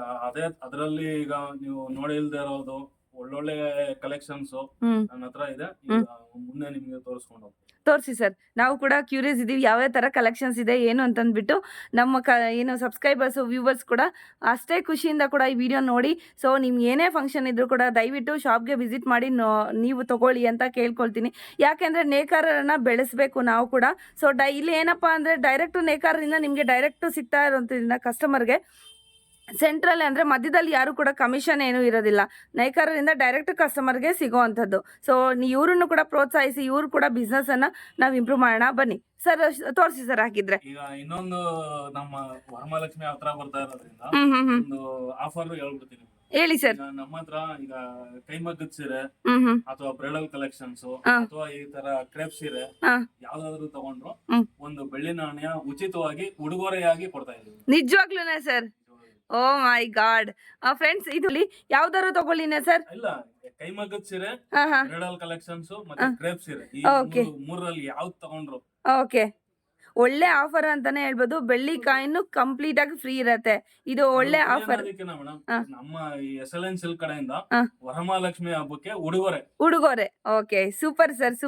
S2: ಅದರಲ್ಲಿ ಈಗ ನೀವು ನೋಡಿ ಇಲ್ದೇ ಇರೋದು ಒಳ್ಳೊಳ್ಳೆ ಕಲೆಕ್ಷನ್ಸ್ ನನ್ನ ಹತ್ರ ಇದೆ. ಈಗ ಮುಂದೆ ನಿಮ್ಗೆ ತೋರಿಸ್ಕೊಂಡು ಹೋಗ್ತೀನಿ.
S1: ತೋರಿಸಿ ಸರ್, ನಾವು ಕೂಡ ಕ್ಯೂರಿಯಸ್ ಇದ್ದೀವಿ ಯಾವ್ಯಾವ ಥರ ಕಲೆಕ್ಷನ್ಸ್ ಇದೆ ಏನು ಅಂತಂದ್ಬಿಟ್ಟು. ನಮ್ಮ ಏನು ಸಬ್ಸ್ಕ್ರೈಬರ್ಸು, ವ್ಯೂವರ್ಸ್ ಕೂಡ ಅಷ್ಟೇ ಖುಷಿಯಿಂದ ಕೂಡ ಈ ವಿಡಿಯೋ ನೋಡಿ. ಸೊ ನಿಮ್ಗೆ ಏನೇ ಫಂಕ್ಷನ್ ಇದ್ರೂ ಕೂಡ ದಯವಿಟ್ಟು ಶಾಪ್ಗೆ ವಿಸಿಟ್ ಮಾಡಿ ನೀವು ತಗೊಳ್ಳಿ ಅಂತ ಕೇಳ್ಕೊಳ್ತೀನಿ. ಯಾಕೆಂದರೆ ನೇಕಾರರನ್ನ ಬೆಳೆಸಬೇಕು ನಾವು ಕೂಡ. ಸೊ ಇಲ್ಲಿ ಏನಪ್ಪ ಅಂದರೆ ಡೈರೆಕ್ಟು ನೇಕಾರರಿಂದ ನಿಮಗೆ ಡೈರೆಕ್ಟು ಸಿಗ್ತಾ ಇರೋದ್ರಿಂದ ಕಸ್ಟಮರ್ಗೆ ಸೆಂಟ್ರಲ್ ಅಂದರೆ ಮಧ್ಯದಲ್ಲಿ ಯಾರು ಕೂಡ ಕಮಿಷನ್ ಏನೂ ಇರೋದಿಲ್ಲ, ನೇಕಾರರಿಂದ ಡೈರೆಕ್ಟ್ ಕಸ್ಟಮರ್ಗೆ ಸಿಗೋವಂಥದ್ದು. ಸೊ ಇವ್ರನ್ನು ಕೂಡ ಪ್ರೋತ್ಸಾಹಿಸಿ ಇವರು ಕೂಡ ಬಿಸ್ನೆಸ್ಸನ್ನು ನಾವು ಇಂಪ್ರೂವ್ ಮಾಡೋಣ. ಬನ್ನಿ ಸರ್, ತೋರಿಸಿ ಸರ್ ಹಾಕಿದ್ರೆ.
S2: ಈಗ ಇನ್ನೊಂದು ನಮ್ಮ ವರಮಹಾಲಕ್ಷ್ಮಿ ಹತ್ರ ಬರ್ತಾ ಇರೋದ್ರಿಂದ ಒಂದು ಆಫರ್ ಹೇಳ್ಬಿಡ್ತೀನಿ.
S1: ಹೇಳಿ ಸರ್.
S2: ಈಗ ನಮ್ಮ ಹತ್ರ ಈಗ ಕೈಮಗ್ಗದ ಸೀರೆ
S1: ಹ್ಮ್
S2: ಅಥವಾ ಬ್ರೈಡಲ್ ಕಲೆಕ್ಷನ್ಸ್
S1: ಹಾ.
S2: ಅಥವಾ ಈ ತರ ಕ್ರೇಪ್ ಸೀರೆ
S1: ಹಾ.
S2: ಯಾವ್ದಾದ್ರು ತಗೊಂಡ್ರು
S1: ಹ್ಮ್.
S2: ಒಂದು ಬೆಳ್ಳಿ ನಾಣ್ಯ ಉಚಿತವಾಗಿ ಉಡುಗೊರೆಯಾಗಿ ಕೊಡ್ತಾ ಇದೀವಿ.
S1: ನಿಜವಾಗ್ಲೂನಾ ಸರ್? ಓ ಮೈ ಗಾಡ್ ಫ್ರೆಂಡ್ಸ್, ಇದು ಯಾವ್ದಾದ್ರು ತಗೊಳ್ಳಿನ ಸರ್?
S2: ಇಲ್ಲ, ಕೈಮಗ್ಗದ ಸೀರೆ,
S1: ಹಾ ಹಾ
S2: ಬ್ರೈಡಲ್ ಕಲೆಕ್ಷನ್ಸ್ ಮತ್ತೆ ಕ್ರೇಪ್ ಸೀರೆ ಈ
S1: Okay.
S2: ಮೂರಲ್ಲಿ ಯಾವ್ದು ತಗೊಂಡ್ರು
S1: ಓಕೆ, ಒಳ್ಳೆ ಆಫರ್ ಅಂತಾನೆ ಹೇಳ್ಬೋದು. ಬೆಳ್ಳಿ ಕಾಯಿನ್ ಕಂಪ್ಲೀಟ್ ಆಗಿ ಫ್ರೀ ಇರತ್ತೆ. ಇದು ಒಳ್ಳೆ ಆಫರ್.
S2: ಮೇಡಮ್,
S1: ಹಾ.
S2: ನಮ್ಮ ಈ SLN ಸಿಲ್ಕ್ ಕಡೆಯಿಂದ
S1: ಹಾ.
S2: ವರಮಹಾಲಕ್ಷ್ಮಿ ಹಬ್ಬಕ್ಕೆ
S1: ಉಡುಗೊರೆ. Okay, super sir,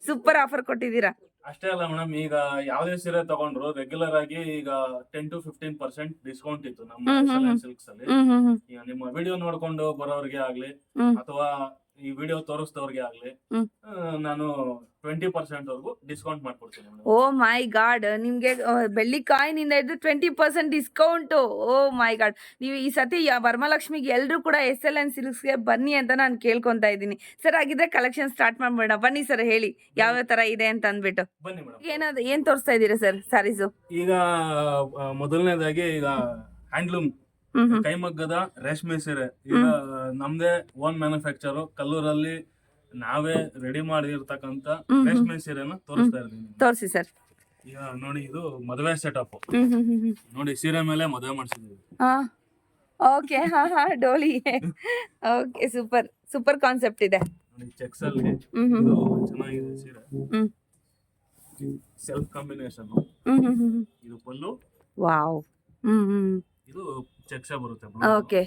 S1: super offer ಕೊಟ್ಟಿದ್ದೀರಾ.
S2: ಅಷ್ಟೇ ಅಲ್ಲ ಮೇಡಮ್, ಈಗ ಯಾವ್ದೇ ಸೀರೆ ತಗೊಂಡ್ರು ರೆಗ್ಯುಲರ್ ಆಗಿ ಈಗ 10 to 15% ಡಿಸ್ಕೌಂಟ್ ಇತ್ತು ನಮ್ಮ SLN ಸಿಲ್ಕ್ಸ್ ಅಲ್ಲಿ. ಈಗ ನಿಮ್ಮ ವಿಡಿಯೋ ನೋಡ್ಕೊಂಡು ಬರೋರ್ಗೆ ಆಗ್ಲಿ
S1: ಹ್ಮ್.
S2: ಅಥವಾ ಈ ವಿಡಿಯೋ ತೋರಿಸಿದವ್ರಿಗೆ ಆಗ್ಲಿ
S1: ಹ್ಮ್.
S2: ನಾನು 20% ವರೆಗೂ ಡಿಸ್ಕೌಂಟ್ ಮಾಡ್ಕೊಡ್ತೀನಿ ಮೇಡಮ್.
S1: ಓ ಮೈ ಗಾಡ್, ನಿಮ್ಗೆ ಬೆಳ್ಳಿ ಕಾಯಿನಿಂದ ಹಿಡಿದು 20% ಡಿಸ್ಕೌಂಟ್. ಓ ಮೈ ಗಾಡ್, ನೀವು ಈ ಸತಿ ವರಮಹಾಲಕ್ಷ್ಮಿಗೆ ಎಲ್ಲರೂ ಕೂಡ SLN ಸಿಲ್ಕ್ಸ್ಗೆ ಬನ್ನಿ ಅಂತ ನಾನು ಕೇಳ್ಕೊಂತಾ ಇದ್ದೀನಿ. ಸರ್, ಹಾಗಿದ್ರೆ ಕಲೆಕ್ಷನ್ ಸ್ಟಾರ್ಟ್ ಮಾಡ್ಬೇಡ. ಬನ್ನಿ ಸರ್, ಹೇಳಿ ಯಾವ ತರ ಇದೆ ಅಂತ ಅಂದ್ಬಿಟ್ಟು.
S2: ಬನ್ನಿ ಮೇಡಮ್.
S1: ಏನ್ ತೋರಿಸ್ತಾ ಇದ್ದೀರಾ ಸರ್ ಸ್ಯಾರೀಸು?
S2: ಈಗ ಮೊದಲನೇದಾಗಿ ಈಗ ಹ್ಯಾಂಡ್ಲೂಮ್ ಕೈಮಗ್ಗದ ರೇಷ್ಮೆ ಸೀರೆ. ಈಗ ನಮ್ದೇ ಓನ್ ಮ್ಯಾನುಫ್ಯಾಕ್ಚರ್ ಕಲ್ಲೂರಲ್ಲಿ ನಾವೇ ರೆಡಿ ಮಾಡಿರ್ತಕ್ಕಂತ ರೇಷ್ಮೆ ಸೀರೆನ ತೋರಿಸ್ತಾ ಇದ್ದೀನಿ.
S1: ತೋರಿಸಿ ಸರ್.
S2: ಈಗ ನೋಡಿ, ಇದು ಮದುವೆ ಸೆಟಪ್ ನೋಡಿ, ಸೀರೆ ಮೇಲೆ ಮದುವೆ ಮಾಡಿಸಿದೀವಿ.
S1: ಓಕೆ, ಹಾ ಹಾ, ಡೋಲಿ. ಓಕೆ, ಸೂಪರ್ ಕಾನ್ಸೆಪ್ಟ್ ಇದೆ.
S2: ನೋಡಿ, ಚೆಕ್ಸ್ ಅಲ್ಲಿ ಇದು ಚೆನ್ನಾಗಿದೆ ಸೀರೆ. Self combination. ಇದು ಪಲ್ಲು,
S1: ವಾವ್.
S2: ಇದು ಚೆಕ್ಸ್ ಬರುತ್ತೆ.
S1: ಓಕೆ,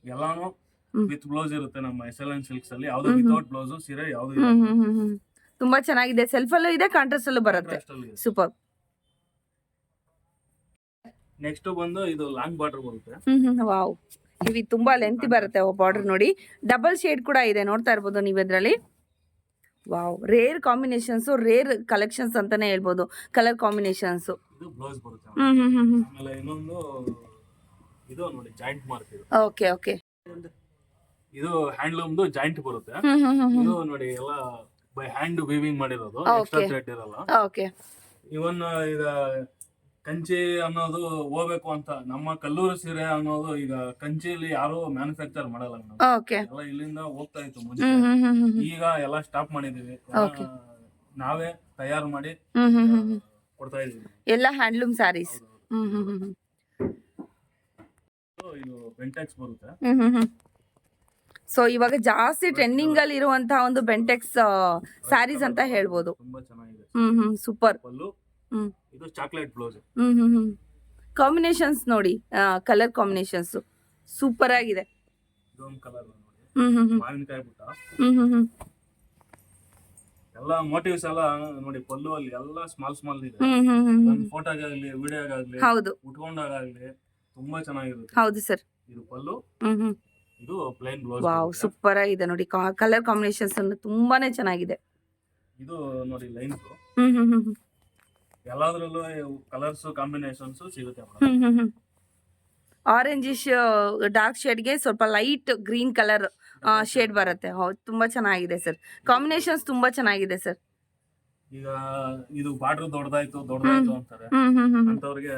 S2: ಎಲ್ಲಾನು ವಿತ್ ಬ್ಲೌಸ್ ಇರುತ್ತೆ ನಮ್ಮ SLN ಸಿಲ್ಕ್ಸ್ ಅಲ್ಲಿ. ಯಾವ್ದು ವಿತೌಟ್ ಬ್ಲೌಸ್ ಸೀರೆ ಯಾವ್ದು ಇಲ್ಲ.
S1: ತುಂಬಾ ಚೆನ್ನಾಗಿದೆ. ಸೆಲ್ಫ್ ಅಲ್ಲೂ ಇದೆ, ಕಾಂಟ್ರಾಸ್ಟ್ ಅಲ್ಲೂ ಬರುತ್ತೆ. ಸೂಪರ್.
S2: ನೆಕ್ಸ್ಟ್ ಬಂದು ಇದು ಲಾಂಗ್ ಬಾರ್ಡರ್ ಬರುತ್ತೆ.
S1: ವಾವ್, ಇವಿ ತುಂಬಾ ಲೆಂತ್ ಬರುತ್ತೆ ಬಾರ್ಡರ್. ನೋಡಿ, ಡಬಲ್ ಶೇಡ್ ಕೂಡ ಇದೆ, ನೋಡ್ತಾ ಇರ್ಬೋದು ನೀವು ಇದ್ರಲ್ಲಿ. Wow, rare combinations, rare collections ಅಂತಾನೆ ಹೇಳ್ಬೋದು. Colour combinations.
S2: ಇದು ಬ್ಲೌಸ್ ಬರುತ್ತೆ. ಆಮೇಲೆ ಇನ್ನೊಂದು ಇದು ನೋಡಿ, ಜಾಯಿಂಟ್ ಮಾರ್ಕ್. ಇದು
S1: ಓಕೆ.
S2: ಇದು ಹ್ಯಾಂಡ್ಲೂಮ್ದು ಜಾಯಿಂಟ್ ಬರುತ್ತೆ. ಇದು ನೋಡಿ, ಎಲ್ಲ ಬೈ ಹ್ಯಾಂಡ್ ವೀವಿಂಗ್ ಮಾಡಿರೋದು, ಎಕ್ಸ್ಟ್ರಾ ಥ್ರೆಡ್ ಇರಲ್ಲ.
S1: ಓಕೆ.
S2: ಇವನ್ ಈಗ ಕಂಚಿ ಅನ್ನೋದು ಹೋಗ್ಬೇಕು ಅಂತ ನಮ್ಮ ಕಲ್ಲೂರು ಸೀರೆ ಅನ್ನೋದು ಈಗ ಕಂಚಿಲಿ ಯಾರು ಮ್ಯಾನುಫ್ಯಾಕ್ಚರ್ ಮಾಡಲ್ಲ ಮೇಡಮ್.
S1: ಓಕೆ.
S2: ಎಲ್ಲ ಇಲ್ಲಿಂದ ಹೋಗ್ತಾ ಇತ್ತು ಮುಂಚೆ. ಈಗ ಎಲ್ಲ ಸ್ಟಾಪ್ ಮಾಡಿದೀವಿ. ನಾವೇ ತಯಾರು ಮಾಡಿ ಕೊಡ್ತಾ ಇದೀವಿ.
S1: ಎಲ್ಲ ಹ್ಯಾಂಡ್ಲೂಮ್ ಸ್ಯಾರೀಸ್.
S2: ಇದು ಬೆಂಟೆಕ್ಸ್ ಬರುತ್ತೆ.
S1: ಸೊ ಇವಾಗ ಜಾಸ್ತಿ ಟ್ರೆಂಡಿಂಗ್ ಅಲ್ಲಿ ಇರುವಂತಹ ಒಂದು ಬೆಂಟೆಕ್ಸ್ ಸ್ಯಾರೀಸ್ ಅಂತ ಹೇಳ್ಬೋದು.
S2: ತುಂಬಾ ಚೆನ್ನಾಗಿದೆ.
S1: ಸೂಪರ್.
S2: ಪಲ್ಲು, ಇದು ಚಾಕ್ಲೇಟ್ ಬ್ಲೌಸ್.
S1: ಕಾಂಬಿನೇಷನ್ಸ್ ನೋಡಿ, ಕಲರ್ ಕಾಂಬಿನೇಷನ್ಸ್ ಸೂಪರ್ ಆಗಿದೆ.
S2: ಇದೊಂದು ಕಲರ್ ನೋಡಿ, ಮಾವಿನಕಾಯಿ ಬುಟ್ಟ. ಎಲ್ಲ ಮೋಟಿವ್ಸ್ ಎಲ್ಲ ನೋಡಿ, ಪಲ್ಲು ಅಲ್ಲಿ ಎಲ್ಲ ಸ್ಮಾಲ್ ಇದೆ. ಫೋಟೋಗಾಗ್ಲಿ ವಿಡಿಯೋಗಾಗ್ಲಿ
S1: ಹೌದು,
S2: ಉಟ್ಕೊಂಡಾಗ್ಲಿ ತುಂಬಾ ಚೆನ್ನಾಗಿರುತ್ತೆ.
S1: ಹೌದು ಸರ್.
S2: ಇದು ಪಲ್ಲು, ಇದು ಪ್ಲೇನ್ ಬ್ಲೌಸ್.
S1: ವಾವ್, ಸೂಪರ್ ಆಗಿದೆ ನೋಡಿ. ಕಲರ್ ಕಾಂಬಿನೇಷನ್ಸ್ ತುಂಬಾನೇ ಚೆನ್ನಾಗಿದೆ.
S2: ಇದು ನೋಡಿ, ಲೈನ್ಸ್ ಎಲ್ಲಾದ್ರಲ್ಲೂ ಕಲರ್ಸ್ ಕಾಂಬಿನೇಷನ್ಸ್ ಸಿಗುತ್ತೆ ಮೇಡಮ್.
S1: ಆರೆಂಜಿಶ್ ಡಾರ್ಕ್ ಶೇಡ್ಗೆ ಸ್ವಲ್ಪ ಲೈಟ್ ಗ್ರೀನ್ ಕಲರ್ ಶೇಡ್ ಬರುತ್ತೆ. ಹೌದು, ತುಂಬಾ ಚೆನ್ನಾಗಿದೆ ಸರ್. ಕಾಂಬಿನೇಷನ್ಸ್ ತುಂಬಾ ಚೆನ್ನಾಗಿದೆ ಸರ್.
S2: ಈಗ ಇದು ಬಾರ್ಡರ್ ದೊಡ್ಡದಾಯ್ತು ಅಂತಾರೆ. ಅಂತವ್ರಿಗೆ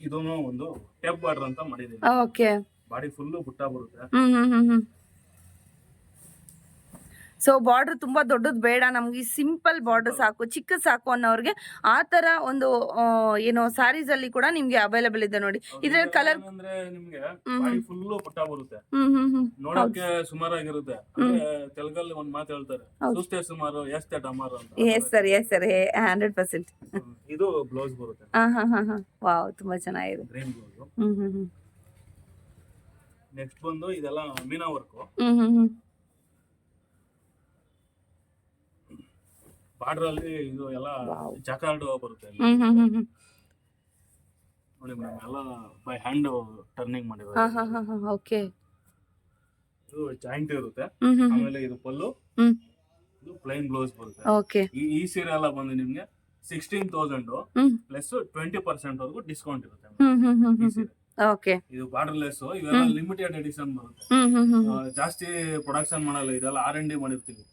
S2: ಇದನ್ನು ಒಂದು ಟೆಪ್ ಬಾರ್ಡರ್ ಅಂತ ಮಾಡಿದೀವಿ.
S1: ಓಕೆ.
S2: ಬಾಡಿ ಫುಲ್ ಬುಟ್ಟ ಬರುತ್ತೆ.
S1: ಸೊ ಬಾರ್ಡರ್ ತುಂಬಾ ದೊಡ್ಡದು ಬೇಡ, ನಮ್ಗೆ ಸಿಂಪಲ್ ಬಾರ್ಡರ್ ಸಾಕು, ಚಿಕ್ಕ ಸಾಕು ಅನ್ನೋರ್ಗೆ ಆ ತರ ಒಂದು ಏನೋ ಸ್ಯಾರೀಸ್ ಅಲ್ಲಿ ಕೂಡ ನಿಮ್ಗೆ ಅವೈಲೇಬಲ್ ಇದೆ ನೋಡಿ. ಇದ್ರ ಕಲರ್
S2: ಅಂದ್ರೆ ನಿಮ್ಗೆ ಬಾಡಿ ಫುಲ್ ಬುಟ್ಟ ಬರುತ್ತೆ. ನೋಡಕ್ಕೆ ಸುಮಾರಾಗಿರುತ್ತೆ. ಅಂದ್ರೆ ತೆಲುಗಲ್ಲಿ ಒಂದ್ ಮಾತು ಹೇಳ್ತಾರೆ, ಸುಸ್ತೆ ಸುಮಾರು ಎಸ್ತೆ ಡಮಾರು ಅಂತ.
S1: Yes sir 100%.
S2: ಇದು ಬ್ಲೌಸ್ ಬರುತ್ತೆ.
S1: ವಾವ್, ತುಂಬಾ ಚೆನ್ನಾಗಿದೆ.
S2: Green blouse. ನೆಕ್ಸ್ಟ್ ಬಂದು ಇದೆಲ್ಲ ಮೀನಾ ವರ್ಕ್. ಬಾರ್ಡರ್ ಅಲ್ಲಿ ಇದು ಎಲ್ಲ ಜಾಕಾರ್ಡ್ ಬರುತ್ತೆ. ನೋಡಿ ಮೇಡಮ್, ಎಲ್ಲ ಬೈ ಹ್ಯಾಂಡ್ ಟರ್ನಿಂಗ್ ಮಾಡಿರೋದು.
S1: ಓಕೆ.
S2: ಇದು ಜಾಯಿಂಟ್ ಇರುತ್ತೆ. ಆಮೇಲೆ ಇದು ಪಲ್ಲು, ಇದು ಪ್ಲೈನ್ ಬ್ಲೌಸ್ ಬರುತ್ತೆ.
S1: ಓಕೆ.
S2: ಈ ಸೀರೆ ಎಲ್ಲ ಬಂದು ನಿಮ್ಗೆ 16,000 ಪ್ಲಸ್ 20% ವರೆಗೂ ಡಿಸ್ಕೌಂಟ್ ಇರುತ್ತೆ ಈ ಸೀರೆ.
S1: ಓಕೆ.
S2: ಇದು ಬಾರ್ಡರ್ಲೆಸ್, ಇವೆಲ್ಲ ಲಿಮಿಟೆಡ್ ಎಡಿಷನ್ ಬರುತ್ತೆ. ಜಾಸ್ತಿ ಪ್ರೊಡಕ್ಷನ್ ಮಾಡಲ್ಲ, ಇದೆಲ್ಲ R&D ಮಾಡಿರ್ತೀವಿ.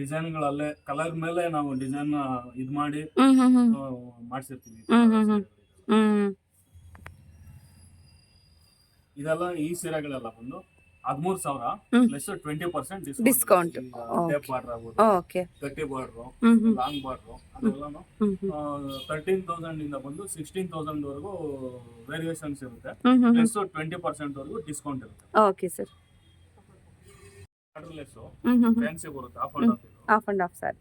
S2: ಡಿಸೈನ್ಗಳಲ್ಲೇ ಕಲರ್ ಮೇಲೆ ನಾವು ಡಿಸೈನ್ ಇದ್ ಮಾಡಿ ಮಾಡ್ಸಿರ್ತೀವಿ. ಇದೆಲ್ಲ ಈ ಸೀರೆಗಳೆಲ್ಲ ಬಂದು 13,000 ಪ್ಲಸ್ 20%
S1: ಡಿಸ್ಕೌಂಟ್.
S2: ಟೇಪ್ ಬಾರ್ಡರ್ ಆಗ್ಬೋದು,
S1: ಓಕೆ.
S2: ಗಟ್ಟಿ ಬಾರ್ಡರ್, ಲಾಂಗ್ ಬಾರ್ಡರ್, ಅದೆಲ್ಲಾನು 13,000 ಇಂದ ಬಂದು 16,000 ವರೆಗೂ ವೇರಿಯೇಷನ್ಸ್ ಇರುತ್ತೆ. ಪ್ಲಸ್ 20% ವರೆಗೂ ಡಿಸ್ಕೌಂಟ್ ಇರುತ್ತೆ.
S1: Okay sir.
S2: ಬಾರ್ಡರ್ಲೆಸ್
S1: ಹ್ಮ್.
S2: ಫ್ಯಾನ್ಸಿ ಬರುತ್ತೆ, of and of.
S1: Of and of sorry.